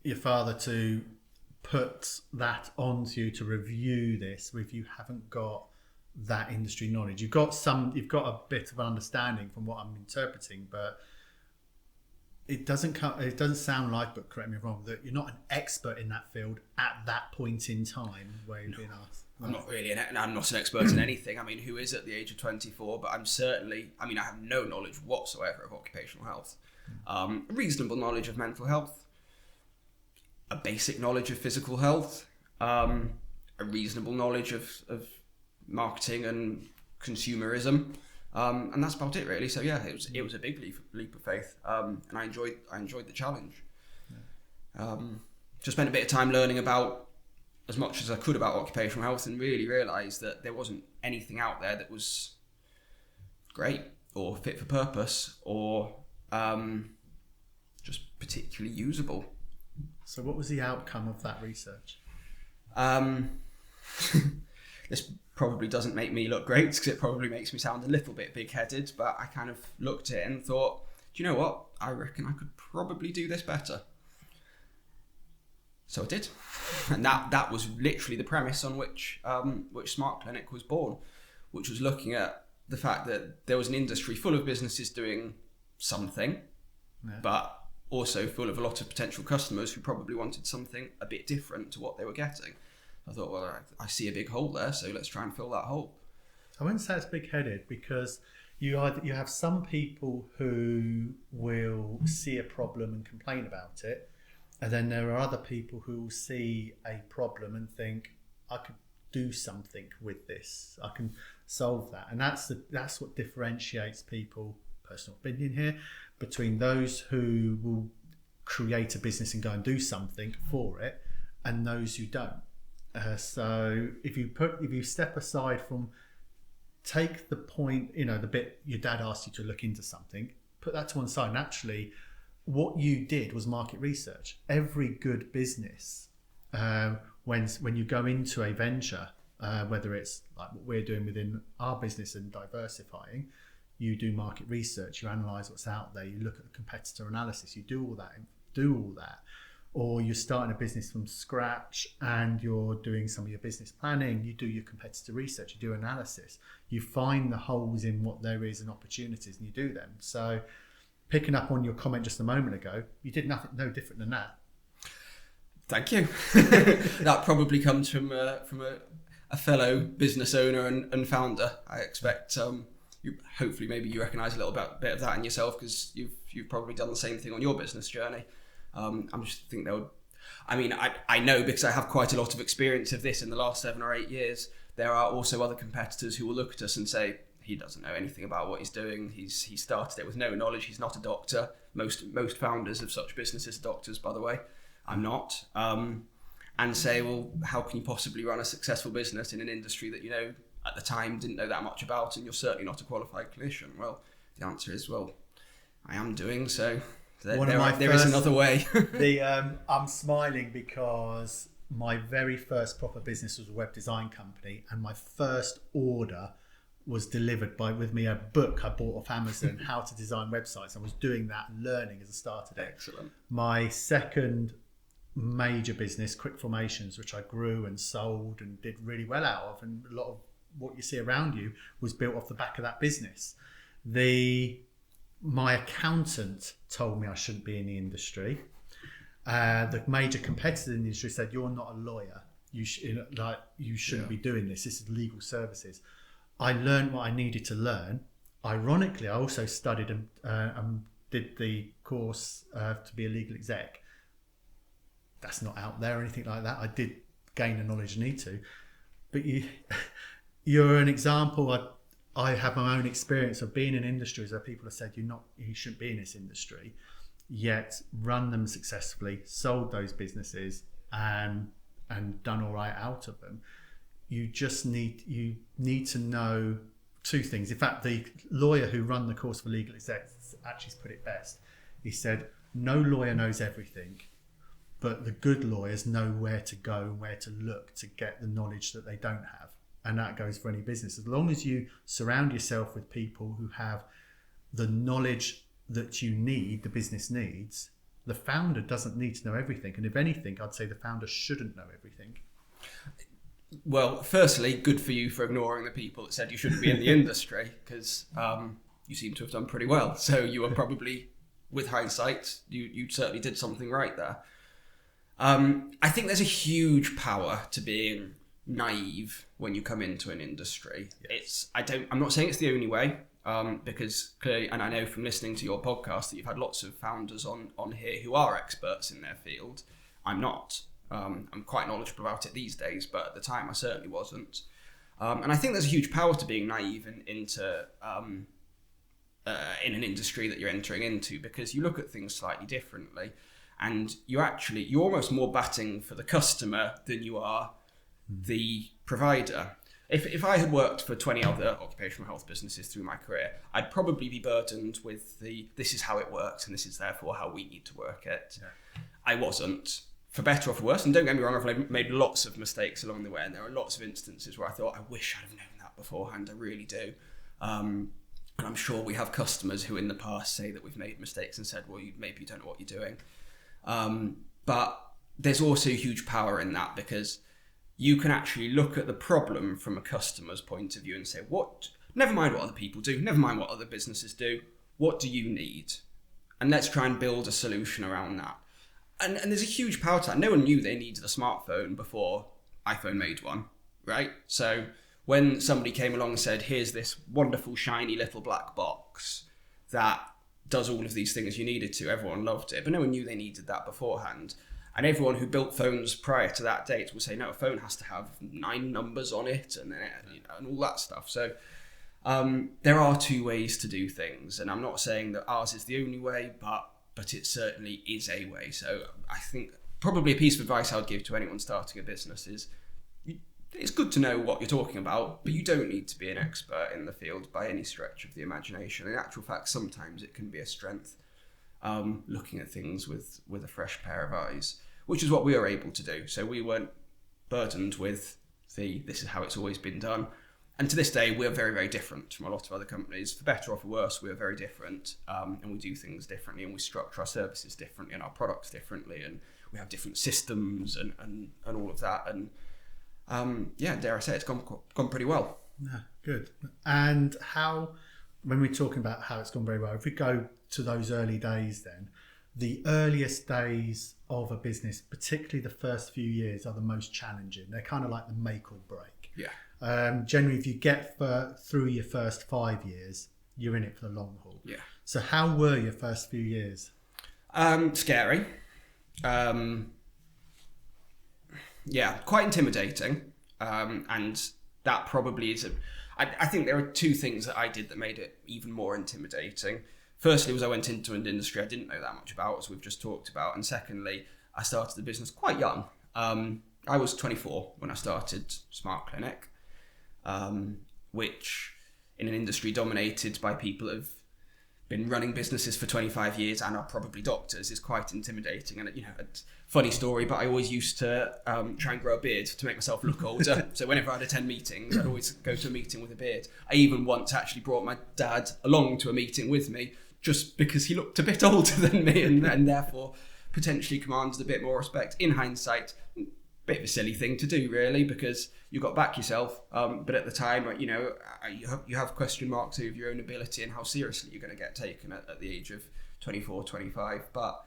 your father to put that onto you to review this if you haven't got that industry knowledge. You've got a bit of an understanding from what I'm interpreting, but it doesn't sound like, but correct me if I'm wrong, that you're not an expert in that field at that point in time where you've been asked. I'm not really I'm not an expert in anything. I mean, who is at the age of 24? But I'm certainly, I have no knowledge whatsoever of occupational health. A reasonable knowledge of mental health, a basic knowledge of physical health, a reasonable knowledge of marketing and consumerism, and that's about it really. So yeah, it was a big leap of faith, and I enjoyed the challenge. Just spent a bit of time learning about as much as I could about occupational health, and really realised that there wasn't anything out there that was great or fit for purpose or just particularly usable. So what was the outcome of that research? This probably doesn't make me look great, because it probably makes me sound a little bit big-headed, but I kind of looked at it and thought, do you know what? I reckon I could probably do this better. So I did. And that was literally the premise on which Smart Clinic was born, which was looking at the fact that there was an industry full of businesses doing something, but also full of a lot of potential customers who probably wanted something a bit different to what they were getting. I thought, well, I see a big hole there, so let's try and fill that hole. I wouldn't say it's big-headed, because you have some people who will see a problem and complain about it, and then there are other people who will see a problem and think, I could do something with this, I can solve that. And that's what differentiates people, personal opinion here, between those who will create a business and go and do something for it, and those who don't. So if you step aside from, take the point, the bit your dad asked you to look into something, put that to one side, and actually what you did was market research. Every good business, when you go into a venture, whether it's like what we're doing within our business and diversifying, you do market research, you analyse what's out there, you look at the competitor analysis, you do all that. Or you're starting a business from scratch and you're doing some of your business planning, you do your competitor research, you do analysis, you find the holes in what there is and opportunities, and you do them. So picking up on your comment just a moment ago, you did no different than that. Thank you. That probably comes from a fellow business owner and founder. I expect hopefully maybe you recognise a little bit of that in yourself, because you've probably done the same thing on your business journey. I'm just think I know, because I have quite a lot of experience of this in the last 7 or 8 years. There are also other competitors who will look at us and say, he doesn't know anything about what he's doing. He started it with no knowledge. He's not a doctor. Most founders of such businesses are doctors, by the way. I'm not. and say, well, how can you possibly run a successful business in an industry that, at the time didn't know that much about, and you're certainly not a qualified clinician? Well, the answer is, well, I am doing so. There is another way. I'm smiling because my very first proper business was a web design company, and my first order was delivered with me a book I bought off Amazon, how to design websites. I was doing that and learning as a starter day. Excellent. My second major business, Quick Formations, which I grew and sold and did really well out of, and a lot of what you see around you was built off the back of that business. My accountant told me I shouldn't be in the industry. The major competitor in the industry said, "You're not a lawyer. You shouldn't be doing this. This is legal services." I learned what I needed to learn. Ironically, I also studied and did the course to be a legal exec. That's not out there or anything like that. I did gain the knowledge I need to. But you're an example. I have my own experience of being in industries where people have said you shouldn't be in this industry, yet run them successfully, sold those businesses and done all right out of them. You need to know two things. In fact, the lawyer who ran the course for legal execs actually put it best. He said, no lawyer knows everything, but the good lawyers know where to go and where to look to get the knowledge that they don't have. And that goes for any business. As long as you surround yourself with people who have the knowledge that you need, the business needs, the founder doesn't need to know everything. And if anything, I'd say the founder shouldn't know everything. Well, firstly, good for you for ignoring the people that said you shouldn't be in the industry, because you seem to have done pretty well. So you were probably, with hindsight, you certainly did something right there. I think there's a huge power to being naive when you come into an industry. Yes. I'm not saying it's the only way, because clearly, and I know from listening to your podcast that you've had lots of founders on here who are experts in their field. I'm not. I'm quite knowledgeable about it these days, but at the time I certainly wasn't. And I think there's a huge power to being naive into in an industry that you're entering into, because you look at things slightly differently, and you're almost more batting for the customer than you are the provider. If I had worked for 20 other occupational health businesses through my career, I'd probably be burdened with this is how it works and this is therefore how we need to work it. Yeah. I wasn't. For better or for worse, and don't get me wrong, I've made lots of mistakes along the way, and there are lots of instances where I thought, I wish I'd have known that beforehand, I really do. And I'm sure we have customers who in the past say that we've made mistakes and said, well, maybe you don't know what you're doing. But there's also huge power in that, because you can actually look at the problem from a customer's point of view and say, never mind what other people do, never mind what other businesses do, what do you need? And let's try and build a solution around that. And there's a huge power to that. No one knew they needed a smartphone before iPhone made one, right? So when somebody came along and said, here's this wonderful, shiny little black box that does all of these things you needed to, everyone loved it. But no one knew they needed that beforehand. And everyone who built phones prior to that date will say, no, a phone has to have 9 numbers on it and all that stuff. So there are 2 ways to do things. And I'm not saying that ours is the only way, but it certainly is a way. So I think probably a piece of advice I would give to anyone starting a business is it's good to know what you're talking about, but you don't need to be an expert in the field by any stretch of the imagination. In actual fact, sometimes it can be a strength, looking at things with a fresh pair of eyes, which is what we were able to do. So we weren't burdened with this is how it's always been done. And to this day, we're very, very different from a lot of other companies. For better or for worse, we're very different, and we do things differently, and we structure our services differently and our products differently, and we have different systems and all of that. And dare I say, it's gone pretty well. Yeah, good. And when we're talking about how it's gone very well, if we go to those early days then, the earliest days of a business, particularly the first few years, are the most challenging. They're kind of like the make or break. Yeah. Generally, if you get through your first 5 years, you're in it for the long haul. Yeah. So how were your first few years? Scary. Quite intimidating. And that probably is I think there are 2 things that I did that made it even more intimidating. Firstly was I went into an industry I didn't know that much about, as we've just talked about. And secondly, I started the business quite young. I was 24 when I started Smart Clinic, which in an industry dominated by people who've been running businesses for 25 years and are probably doctors is quite intimidating. And, a funny story, but I always used to try and grow a beard to make myself look older. So whenever I'd attend meetings, I'd always go to a meeting with a beard. I even once actually brought my dad along to a meeting with me just because he looked a bit older than me and therefore potentially commanded a bit more respect. In hindsight, bit of a silly thing to do, really, because you got back yourself. But at the time, you have question marks over your own ability and how seriously you're going to get taken at the age of 24, 25. But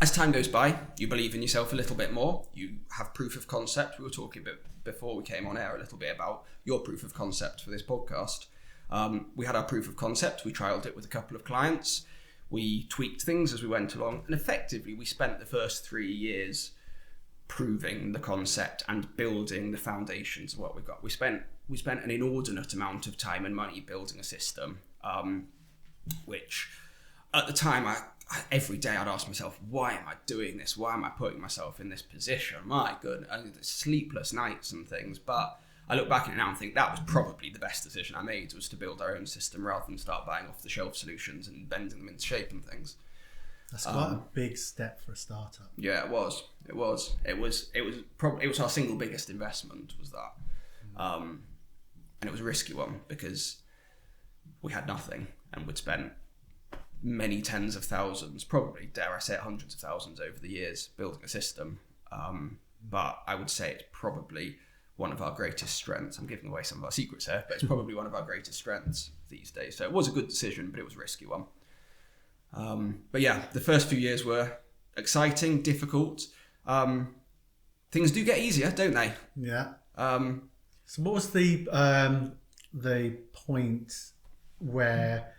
as time goes by, you believe in yourself a little bit more. You have proof of concept. We were talking before we came on air a little bit about your proof of concept for this podcast. We had our proof of concept. We trialed it with a couple of clients. We tweaked things as we went along. And effectively, we spent the first 3 years proving the concept and building the foundations of what we've got. We spent an inordinate amount of time and money building a system, which at the time, every day I'd ask myself, why am I doing this? Why am I putting myself in this position? My goodness, sleepless nights and things. But I look back at it now and think that was probably the best decision I made, was to build our own system rather than start buying off the shelf solutions and bending them into shape and things. That's quite a big step for a startup. Yeah, it was. It was our single biggest investment, was that, and it was a risky one because we had nothing and we'd spent many tens of thousands, probably dare I say hundreds of thousands over the years building a system. But I would say it's probably one of our greatest strengths. I'm giving away some of our secrets here, but it's probably one of our greatest strengths these days. So it was a good decision, but it was a risky one. But yeah, the first few years were exciting, difficult. Things do get easier, don't they? Yeah. So what was the point where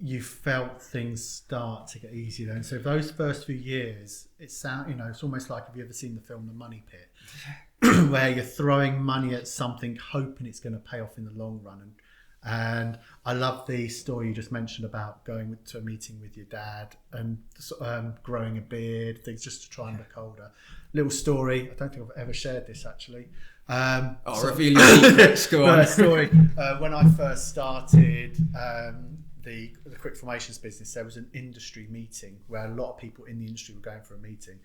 you felt things start to get easier then? So those first few years, it's almost like, have you ever seen the film The Money Pit? Where you're throwing money at something, hoping it's going to pay off in the long run. And I love the story you just mentioned about going to a meeting with your dad and growing a beard, things just to try and look older. Little story, I don't think I've ever shared this actually. Reveal your secrets, go on. Story. When I first started the quick formations business, there was an industry meeting where a lot of people in the industry were going for a meeting.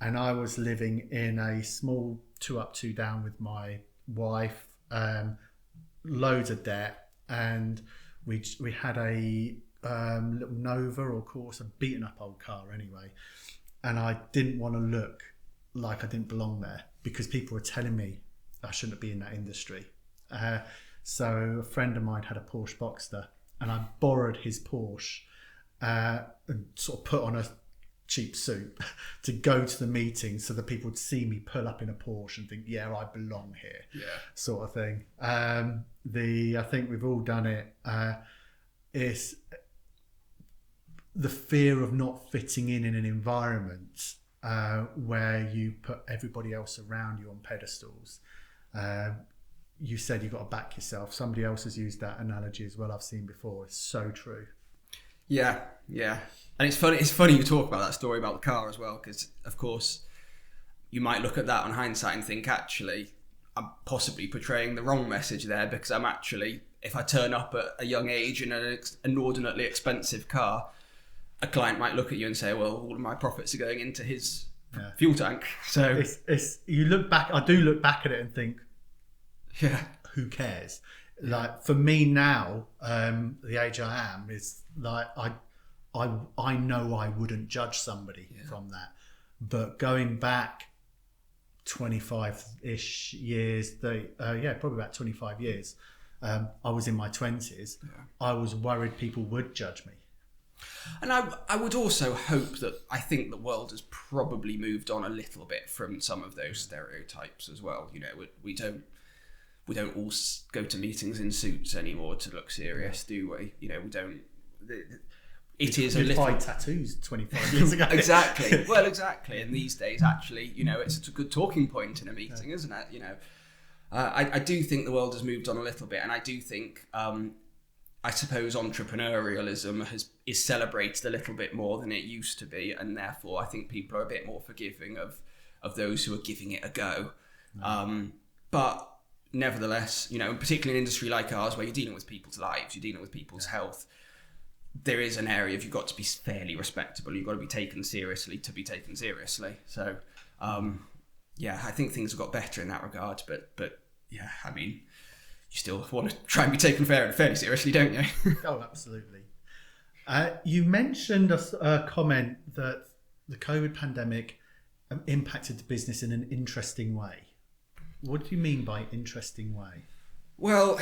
And I was living in a small 2 up, 2 down with my wife, loads of debt. And we had a little Nova or Corsa, a beaten up old car anyway. And I didn't want to look like I didn't belong there because people were telling me I shouldn't be in that industry. So a friend of mine had a Porsche Boxster and I borrowed his Porsche and sort of put on a cheap suit to go to the meeting so that people would see me pull up in a Porsche and think, yeah, I belong here, sort of thing. I think we've all done it. It's the fear of not fitting in an environment where you put everybody else around you on pedestals. You said you've got to back yourself. Somebody else has used that analogy as well. I've seen before. It's so true. Yeah. And it's funny you talk about that story about the car as well, because of course you might look at that on hindsight and think, actually, I'm possibly portraying the wrong message there, because I'm actually, if I turn up at a young age in an inordinately expensive car, a client might look at you and say, well, all of my profits are going into his fuel tank. So it's you look back, I do look back at it and think, who cares? Like for me now, the age I am is like, I know I wouldn't judge somebody from that, but going back 25-ish years, probably about 25 years, I was in my 20s. I was worried people would judge me. And I would also hope that, I think the world has probably moved on a little bit from some of those stereotypes as well. You know, we don't all go to meetings in suits anymore to look serious, do we? You know, we don't. It is a little. Hide tattoos 25 years ago. Exactly. Well, exactly. And these days, actually, you know, it's a good talking point in a meeting, isn't it? You know, I do think the world has moved on a little bit, and I do think I suppose entrepreneurialism is celebrated a little bit more than it used to be, and therefore I think people are a bit more forgiving of those who are giving it a go. But nevertheless, particularly in an industry like ours where you're dealing with people's lives, you're dealing with people's health, there is an area of you've got to be fairly respectable. You've got to be taken seriously to be taken seriously. So, I think things have got better in that regard. But yeah, I mean, you still want to try and be taken fairly seriously, don't you? Oh, absolutely. You mentioned a comment that the COVID pandemic impacted the business in an interesting way. What do you mean by interesting way? Well,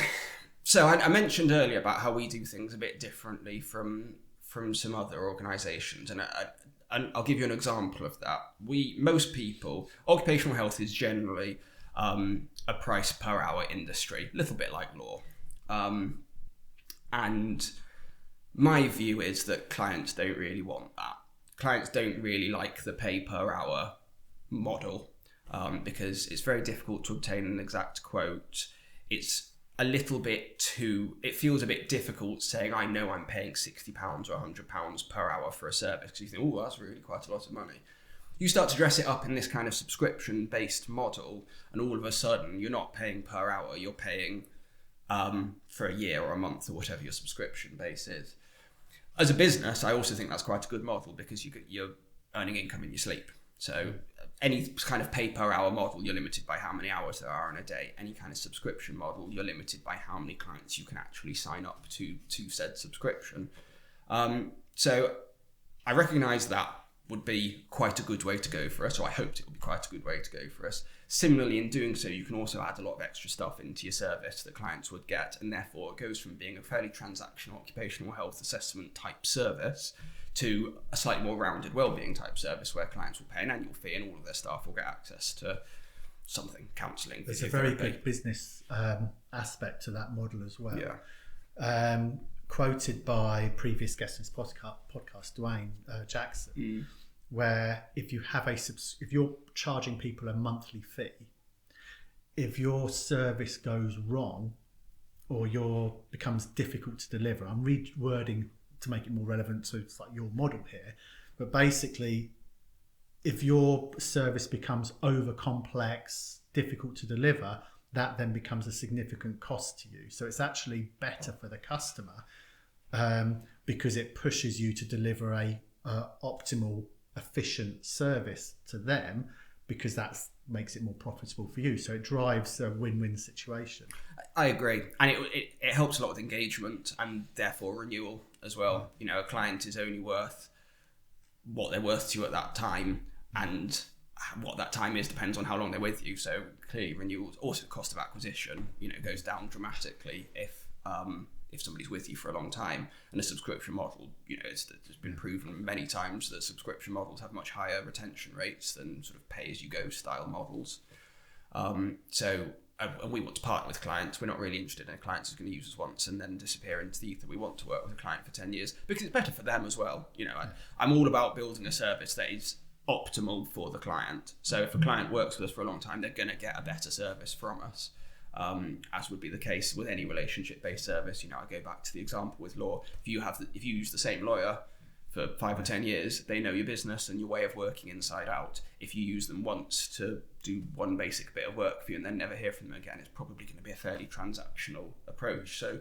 so I mentioned earlier about how we do things a bit differently from some other organisations, and I'll give you an example of that. Most people, occupational health is generally a price per hour industry, a little bit like law. And my view is that clients don't really want that. Clients don't really like the pay per hour model because it's very difficult to obtain an exact quote. It's it feels a bit difficult saying, I know I'm paying £60 or £100 per hour for a service, because you think, oh, that's really quite a lot of money. You start to dress it up in this kind of subscription-based model, and all of a sudden you're not paying per hour, you're paying for a year or a month or whatever your subscription base is. As a business, I also think that's quite a good model because you're earning income in your sleep. So any kind of pay per hour model, you're limited by how many hours there are in a day. Any kind of subscription model, you're limited by how many clients you can actually sign up to said subscription. So I recognise that would be quite a good way to go for us, or I hoped it would be quite a good way to go for us. Similarly, in doing so, you can also add a lot of extra stuff into your service that clients would get, and therefore it goes from being a fairly transactional occupational health assessment type service to a slightly more rounded wellbeing type service where clients will pay an annual fee and all of their staff will get access to something, counselling. There's a very big business aspect to that model as well. Yeah. Quoted by previous guest in this podcast, Dwayne Jackson, where if you're charging people a monthly fee, if your service goes wrong or becomes difficult to deliver, I'm rewording to make it more relevant to your model here, but basically, if your service becomes over complex, difficult to deliver, that then becomes a significant cost to you. So it's actually better for the customer because it pushes you to deliver a optimal, efficient service to them, because that makes it more profitable for you. So it drives a win-win situation. I agree. And it helps a lot with engagement and therefore renewal as well. A client is only worth what they're worth to you at that time, and what that time is depends on how long they're with you. So clearly renewals, also the cost of acquisition, goes down dramatically if somebody's with you for a long time. And a subscription model, it's been proven many times that subscription models have much higher retention rates than sort of pay-as-you-go style models. And we want to partner with clients. We're not really interested in a client who's going to use us once and then disappear into the ether. We want to work with a client for 10 years because it's better for them as well. I'm all about building a service that is optimal for the client. So if a client works with us for a long time, they're going to get a better service from us. As would be the case with any relationship-based service. I go back to the example with law. If you use the same lawyer for 5 or 10 years, they know your business and your way of working inside out. If you use them once to do one basic bit of work for you and then never hear from them again, it's probably going to be a fairly transactional approach. So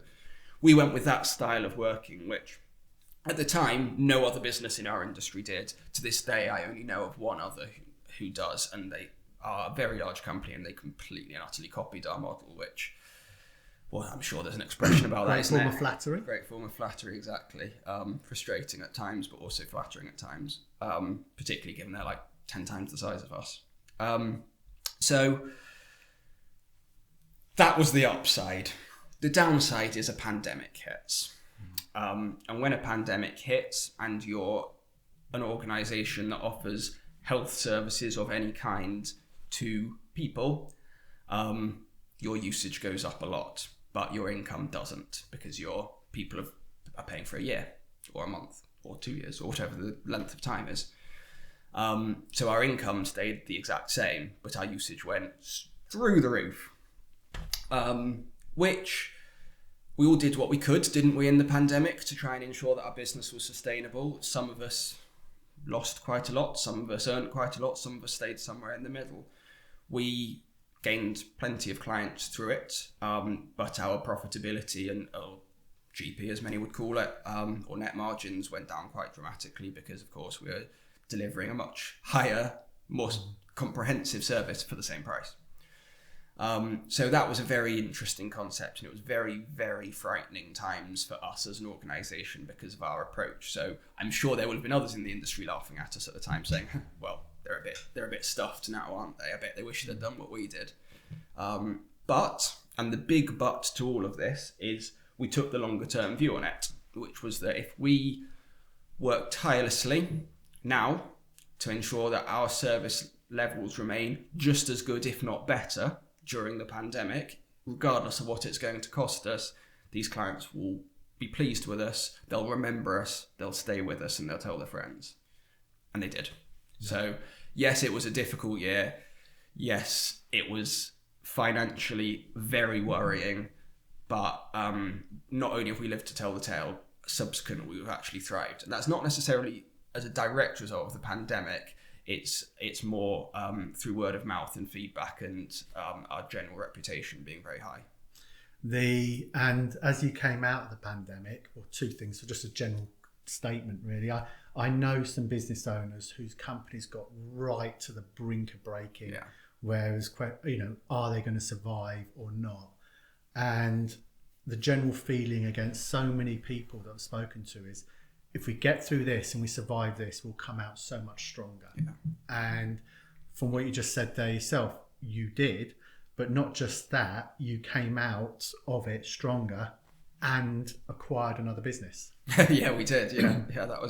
we went with that style of working, which at the time, no other business in our industry did. To this day, I only know of one other who does, and they are a very large company and they completely and utterly copied our model, which, well, I'm sure there's an expression about that, isn't it? Great form of flattery. Great form of flattery, exactly. Frustrating at times, but also flattering at times, particularly given they're like 10 times the size of us. So that was the upside. The downside is a pandemic hits. And when a pandemic hits and you're an organisation that offers health services of any kind to people, your usage goes up a lot, but your income doesn't, because your people are paying for a year or a month or 2 years or whatever the length of time is. So our income stayed the exact same, but our usage went through the roof, which we all did what we could, didn't we, in the pandemic to try and ensure that our business was sustainable. Some of us lost quite a lot, some of us earned quite a lot, some of us stayed somewhere in the middle. We gained plenty of clients through it, but our profitability and GP, as many would call it, or net margins went down quite dramatically because, of course, we were delivering a much higher, more comprehensive service for the same price. So that was a very interesting concept, and it was very, very frightening times for us as an organisation because of our approach. So I'm sure there would have been others in the industry laughing at us at the time, saying, "Well, they're a bit stuffed now, aren't they? I bet they wish they'd done what we did." But the big but to all of this is we took the longer term view on it, which was that if we work tirelessly now to ensure that our service levels remain just as good, if not better, during the pandemic, regardless of what it's going to cost us, these clients will be pleased with us, they'll remember us, they'll stay with us, and they'll tell their friends. And they did. Yeah. So yes, it was a difficult year. Yes, it was financially very worrying, but not only have we lived to tell the tale, subsequently we've actually thrived. And that's not necessarily as a direct result of the pandemic. It's more through word of mouth and feedback, and our general reputation being very high. And as you came out of the pandemic, or two things, so just a general statement really, I know some business owners whose companies got right to the brink of breaking, whereas, are they going to survive or not? And the general feeling against so many people that I've spoken to is, if we get through this and we survive this, we'll come out so much stronger. Yeah. And from what you just said there yourself, you did, but not just that, you came out of it stronger and acquired another business. Yeah, we did. Yeah, that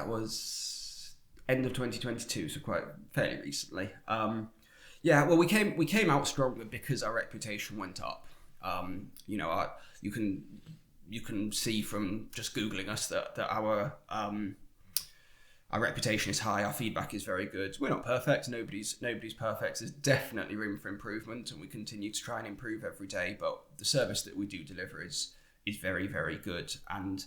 was end of 2022, so quite fairly recently. Well, we came out stronger because our reputation went up. You can see from just Googling us that our reputation is high, our feedback is very good. We're not perfect, nobody's perfect. There's definitely room for improvement, and we continue to try and improve every day, but the service that we do deliver is very, very good, and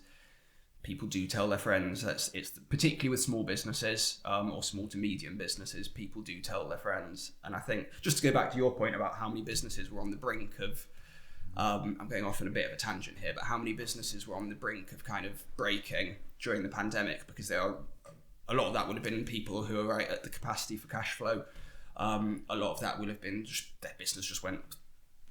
people do tell their friends. It's particularly with small businesses, or small to medium businesses, people do tell their friends. And I think, just to go back to your point about how many businesses were on the brink of I'm going off on a bit of a tangent here, but how many businesses were on the brink of kind of breaking during the pandemic, because a lot of that would have been people who are right at the capacity for cash flow. A lot of that would have been just their business just went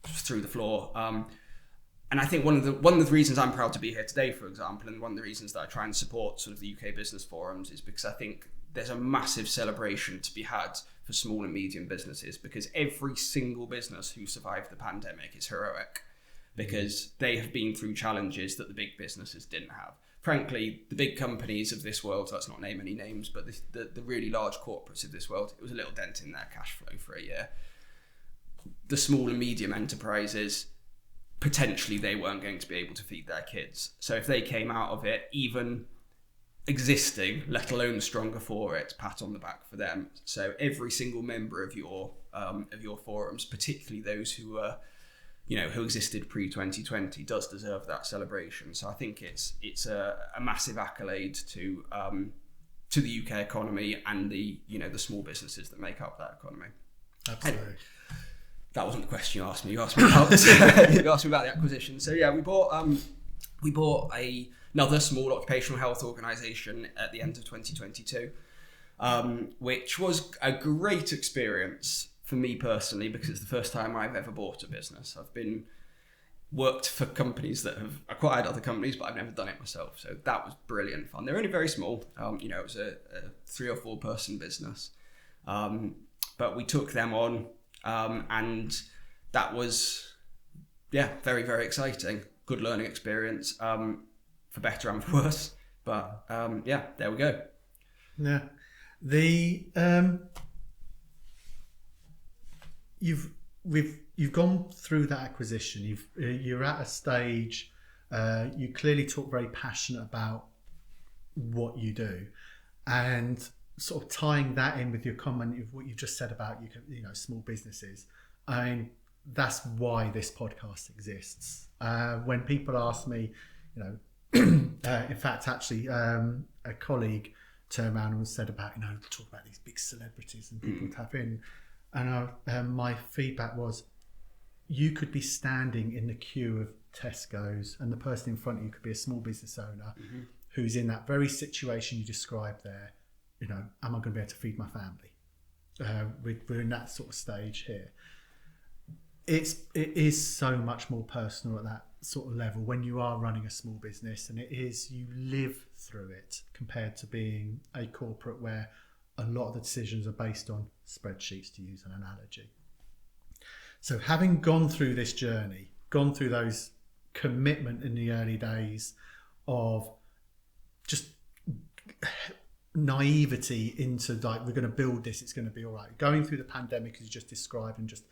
through the floor. And I think one of the reasons I'm proud to be here today, for example, and one of the reasons that I try and support sort of the UK business forums, is because I think there's a massive celebration to be had for small and medium businesses, because every single business who survived the pandemic is heroic, because they have been through challenges that the big businesses didn't have. Frankly, the big companies of this world, let's not name any names, but the really large corporates of this world, it was a little dent in their cash flow for a year. The small and medium enterprises, potentially they weren't going to be able to feed their kids. So if they came out of it, even existing, let alone stronger for it, pat on the back for them. So every single member of your forums, particularly those who who existed pre-2020, does deserve that celebration. So I think it's a massive accolade to the UK economy and the small businesses that make up that economy. Absolutely. And that wasn't the question you asked me. You asked me about the acquisition. So yeah, we bought another small occupational health organisation at the end of 2022, which was a great experience for me personally, because it's the first time I've ever bought a business. I've worked for companies that have acquired other companies, but I've never done it myself. So that was brilliant fun. They're only very small. It was a 3 or 4 person business, but we took them on, and that was very, very exciting. Good learning experience, for better and for worse. But there we go. Yeah, You've gone through that acquisition. You're at a stage. You clearly talk very passionate about what you do, and sort of tying that in with your comment of what you just said about small businesses. I mean, that's why this podcast exists. When people ask me, you know, in fact, actually, a colleague turned around and said about, you know, talk about these big celebrities and people tap in, and my feedback was, you could be standing in the queue of Tesco's, and the person in front of you could be a small business owner who's in that very situation you described there. You know, am I going to be able to feed my family? We're in that sort of stage here. It is so much more personal at that sort of level when you are running a small business, and you live through it compared to being a corporate where a lot of the decisions are based on spreadsheets, to use an analogy. So having gone through this journey, gone through those commitment in the early days of just naivety into like, we're going to build this, it's going to be all right. Going through the pandemic, as you just described, and just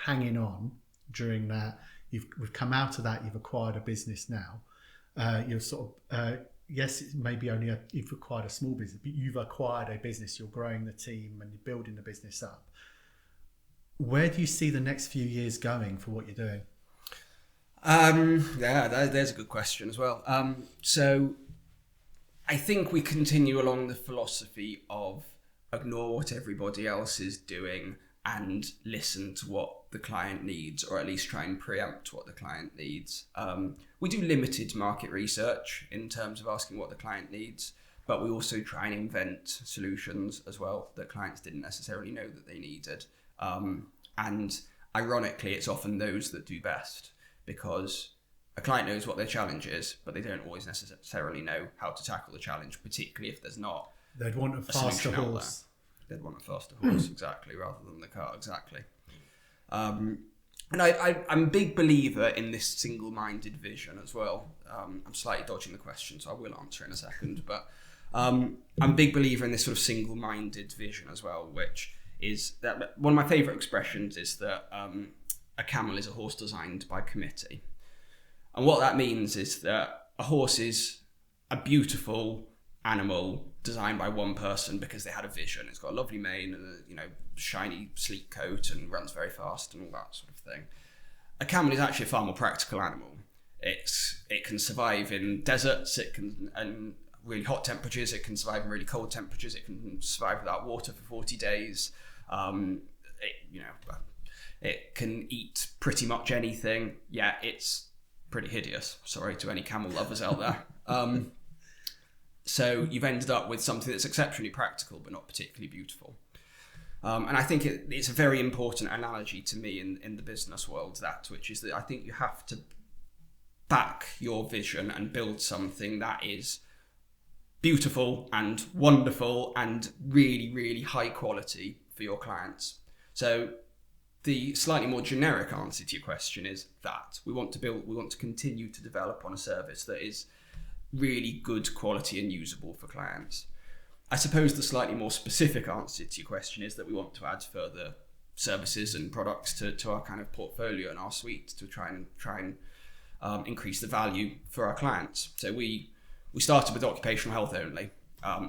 hanging on during that. We've come out of that. You've acquired a business now. You're sort of, yes, it's maybe only you've acquired a small business, but you've acquired a business. You're growing the team and you're building the business up. Where do you see the next few years going for what you're doing? There's a good question as well. So I think we continue along the philosophy of ignore what everybody else is doing and listen to what the client needs, or at least try and preempt what the client needs. We do limited market research in terms of asking what the client needs, but we also try and invent solutions as well that clients didn't necessarily know that they needed. And ironically, it's often those that do best, because a client knows what their challenge is, but they don't always necessarily know how to tackle the challenge, particularly if there's not They'd want a faster horse. They'd want a faster horse, exactly, rather than the car, exactly. And I'm a big believer in this single-minded vision as well. I'm slightly dodging the question, so I will answer in a second. But I'm a big believer in this sort of single-minded vision as well, which is that one of my favourite expressions is that a camel is a horse designed by committee. And what that means is that a horse is a beautiful animal designed by one person because they had a vision. It's got a lovely mane and a shiny, sleek coat and runs very fast and all that sort of thing. A camel is actually a far more practical animal. It can survive in deserts, it can in really hot temperatures, it can survive in really cold temperatures, it can survive without water for 40 days. It can eat pretty much anything. Yeah, it's pretty hideous. Sorry to any camel lovers out there. So you've ended up with something that's exceptionally practical, but not particularly beautiful. And I think it's a very important analogy to me in the business world, which is that I think you have to back your vision and build something that is beautiful and wonderful and really, really high quality for your clients. So the slightly more generic answer to your question is that we want to continue to develop on a service that is really good quality and usable for clients. I suppose the slightly more specific answer to your question is that we want to add further services and products to our kind of portfolio and our suite to try and increase the value for our clients. So we started with occupational health only,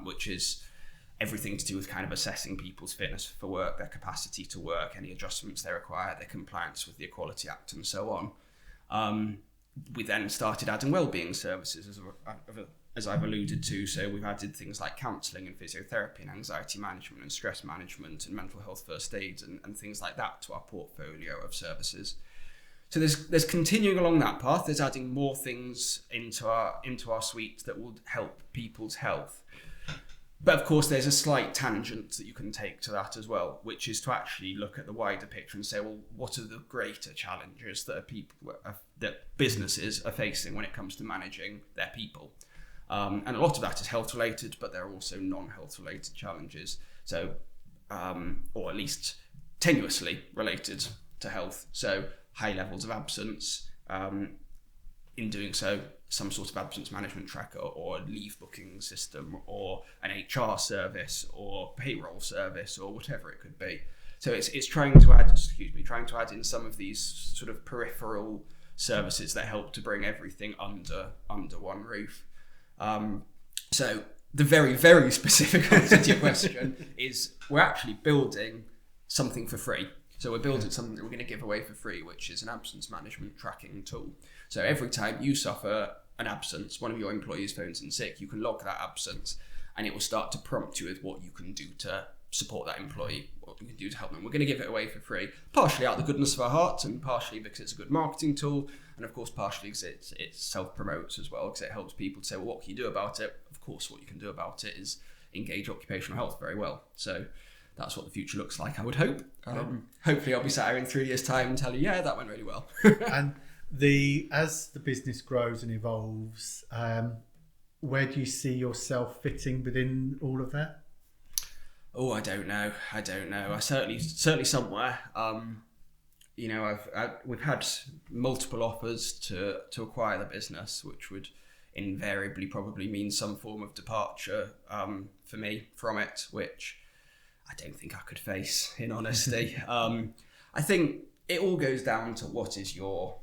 which is everything to do with kind of assessing people's fitness for work, their capacity to work, any adjustments they require, their compliance with the Equality Act and so on. We then started adding wellbeing services, as I've alluded to. So we've added things like counselling and physiotherapy and anxiety management and stress management and mental health first aids and things like that to our portfolio of services. So there's continuing along that path. There's adding more things into our suite that will help people's health. But of course, there's a slight tangent that you can take to that as well, which is to actually look at the wider picture and say, well, what are the greater challenges that businesses are facing when it comes to managing their people? And a lot of that is health related, but there are also non-health related challenges. So, or at least tenuously related to health. So high levels of absence, in doing so, some sort of absence management tracker or leave booking system or an HR service or payroll service or whatever it could be. So it's trying to add in some of these sort of peripheral services that help to bring everything under one roof. So the very, very specific answer to your question is we're actually building something for free. So we're building something that we're going to give away for free, which is an absence management tracking tool. So every time you suffer an absence, one of your employees phones in sick, you can log that absence, and it will start to prompt you with what you can do to support that employee, what you can do to help them. We're going to give it away for free, partially out of the goodness of our hearts, and partially because it's a good marketing tool, and of course partially because it self-promotes as well, because it helps people to say, well, what can you do about it? Of course, what you can do about it is engage occupational health very well. So that's what the future looks like, I would hope. Hopefully I'll be sat here in 3 years' time and tell you, yeah, that went really well. And as the business grows and evolves, where do you see yourself fitting within all of that? Oh, I don't know. I certainly somewhere. We've had multiple offers to acquire the business, which would invariably probably mean some form of departure for me from it, which I don't think I could face, in honesty. I think it all goes down to what is your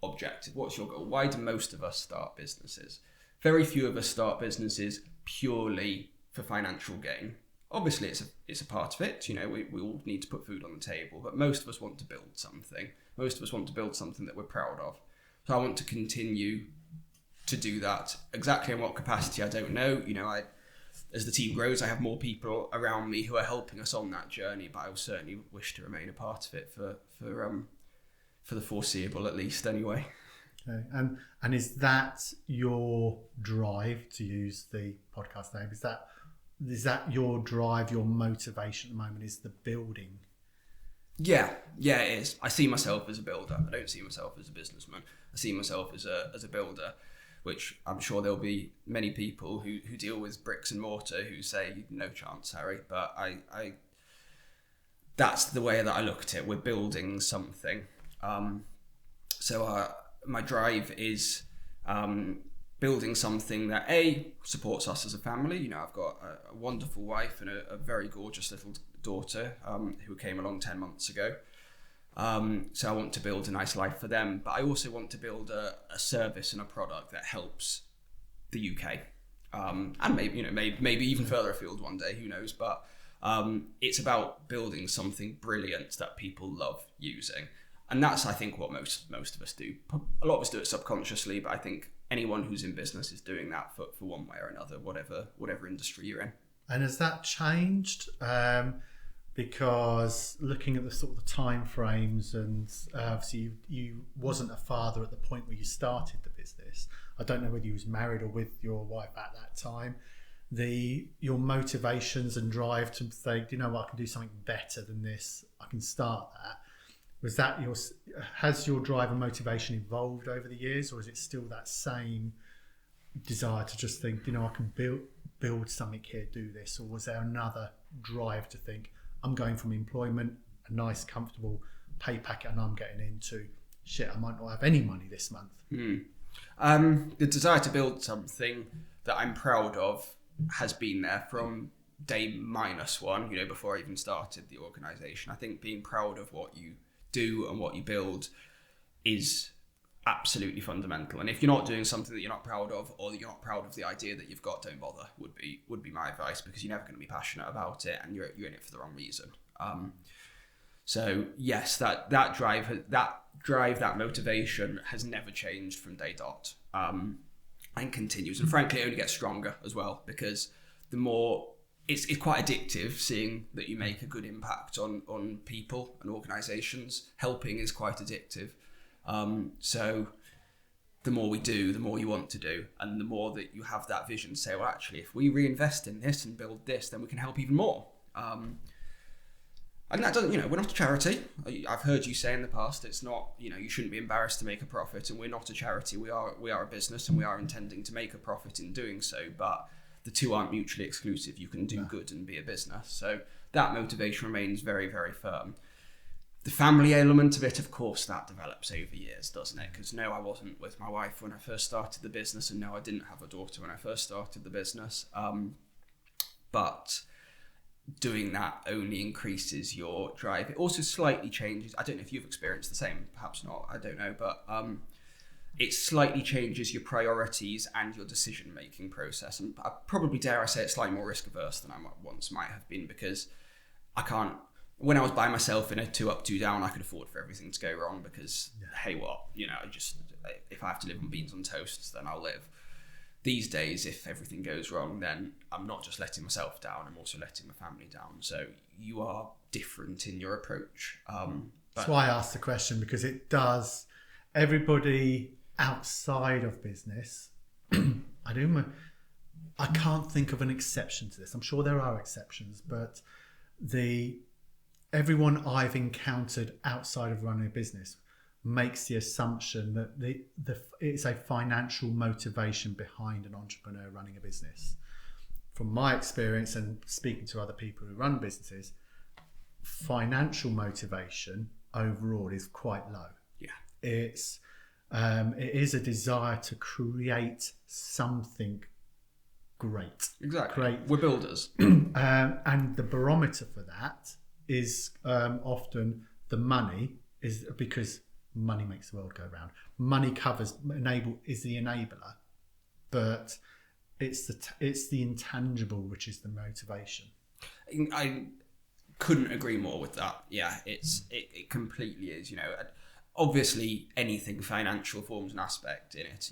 objective, what's your goal? Why do most of us start businesses? Very few of us start businesses purely for financial gain. Obviously, it's a part of it. We all need to put food on the table, but most of us want to build something. Most of us want to build something that we're proud of. So I want to continue to do that. Exactly in what capacity, I don't know. As the team grows, I have more people around me who are helping us on that journey, but I will certainly wish to remain a part of it for the foreseeable, at least, anyway. Okay. And is that your drive, to use the podcast name? Is that your drive, your motivation at the moment, is the building? Yeah, it is. I see myself as a builder. I don't see myself as a businessman. I see myself as a builder, which I'm sure there'll be many people who deal with bricks and mortar who say, no chance, Harry. But I that's the way that I look at it. We're building something. So my drive is building something that supports us as a family. I've got a wonderful wife and a very gorgeous little daughter who came along 10 months ago. So I want to build a nice life for them, but I also want to build a service and a product that helps the UK, and maybe even further afield one day. Who knows? But it's about building something brilliant that people love using, and that's, I think, what most of us do. A lot of us do it subconsciously, but I think anyone who's in business is doing that for one way or another, whatever industry you're in. And has that changed? Because looking at the sort of the time frames, and obviously you wasn't a father at the point where you started the business. I don't know whether you was married or with your wife at that time. Your motivations and drive to think, I can do something better than this. I can start that. Has your drive and motivation evolved over the years, or is it still that same desire to just think, I can build something here, do this? Or was there another drive to think, I'm going from employment, a nice, comfortable pay packet, and I'm getting into, I might not have any money this month? The desire to build something that I'm proud of has been there from day -1, before I even started the organisation. I think being proud of what you do and what you build is absolutely fundamental. And if you're not doing something that you're not proud of, or that you're not proud of the idea that you've got, don't bother, would be my advice, because you're never going to be passionate about it, and you're in it for the wrong reason. So yes, that drive, that motivation has never changed from day dot, and continues. And frankly, it only gets stronger as well, because the more it's quite addictive seeing that you make a good impact on people and organisations. Helping is quite addictive. So the more we do, the more you want to do, and the more that you have that vision, say, well, actually, if we reinvest in this and build this, then we can help even more. And that doesn't, we're not a charity. I've heard you say in the past, it's not, you shouldn't be embarrassed to make a profit, and we're not a charity. We are a business, and we are intending to make a profit in doing so, but the two aren't mutually exclusive. You can do good and be a business. So that motivation remains very, very firm. The family element of it, of course, that develops over years, doesn't it? Because no, I wasn't with my wife when I first started the business, and no, I didn't have a daughter when I first started the business. But doing that only increases your drive. It also slightly changes. I don't know if you've experienced the same, perhaps not, I don't know, but it slightly changes your priorities and your decision-making process. And I probably, dare I say, it's slightly more risk-averse than I once might have been, because I can't when I was by myself in a 2 up, 2 down, I could afford for everything to go wrong because, hey, what, if I have to live on beans on toast, then I'll live. These days, if everything goes wrong, then I'm not just letting myself down, I'm also letting my family down. So you are different in your approach. That's why I asked the question, because it does. Everybody outside of business, I can't think of an exception to this. I'm sure there are exceptions, but everyone I've encountered outside of running a business makes the assumption that it's a financial motivation behind an entrepreneur running a business. From my experience and speaking to other people who run businesses, financial motivation overall is quite low. Yeah, it is a desire to create something great. exactly. Great. We're builders. And the barometer for that is often the money, is because money makes the world go round. Money is the enabler, but it's the intangible which is the motivation. I couldn't agree more with that. Yeah, it completely is. Obviously anything financial forms an aspect in it.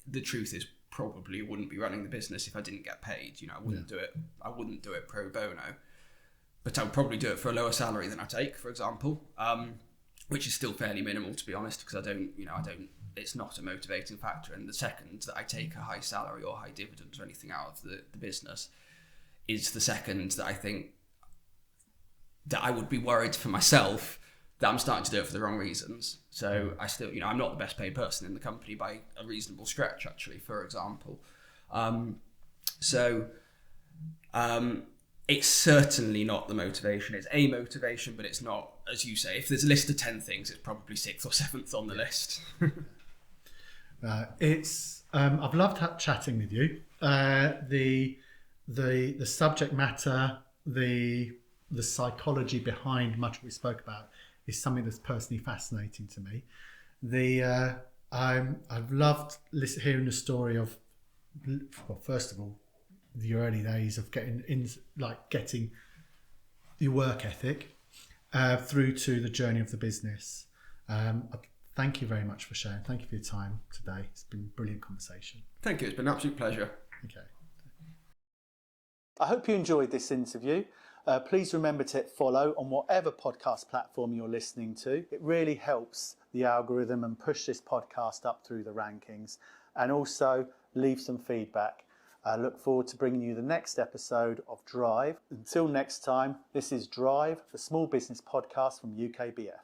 The truth is probably wouldn't be running the business if I didn't get paid. I wouldn't do it. I wouldn't do it pro bono, but I would probably do it for a lower salary than I take, for example. Which is still fairly minimal, to be honest, because I don't, it's not a motivating factor. And the second that I take a high salary or high dividends or anything out of the business is the second that I think that I would be worried for myself that I'm starting to do it for the wrong reasons. So I still, I'm not the best paid person in the company by a reasonable stretch, actually, for example. It's certainly not the motivation. It's a motivation, but it's not, as you say, if there's a list of 10 things, it's probably 6th or 7th on the list. I've loved chatting with you. The subject matter, the psychology behind much of what we spoke about is something that's personally fascinating to me. I've loved hearing the story of, well, first of all, the early days of getting your work ethic through to the journey of the business. Thank you very much for sharing. Thank you for your time today. It's been a brilliant conversation. Thank you. It's been an absolute pleasure. Okay. I hope you enjoyed this interview. Please remember to hit follow on whatever podcast platform you're listening to. It really helps the algorithm and push this podcast up through the rankings. And also leave some feedback. I look forward to bringing you the next episode of Drive. Until next time, this is Drive, the small business podcast from UKBF.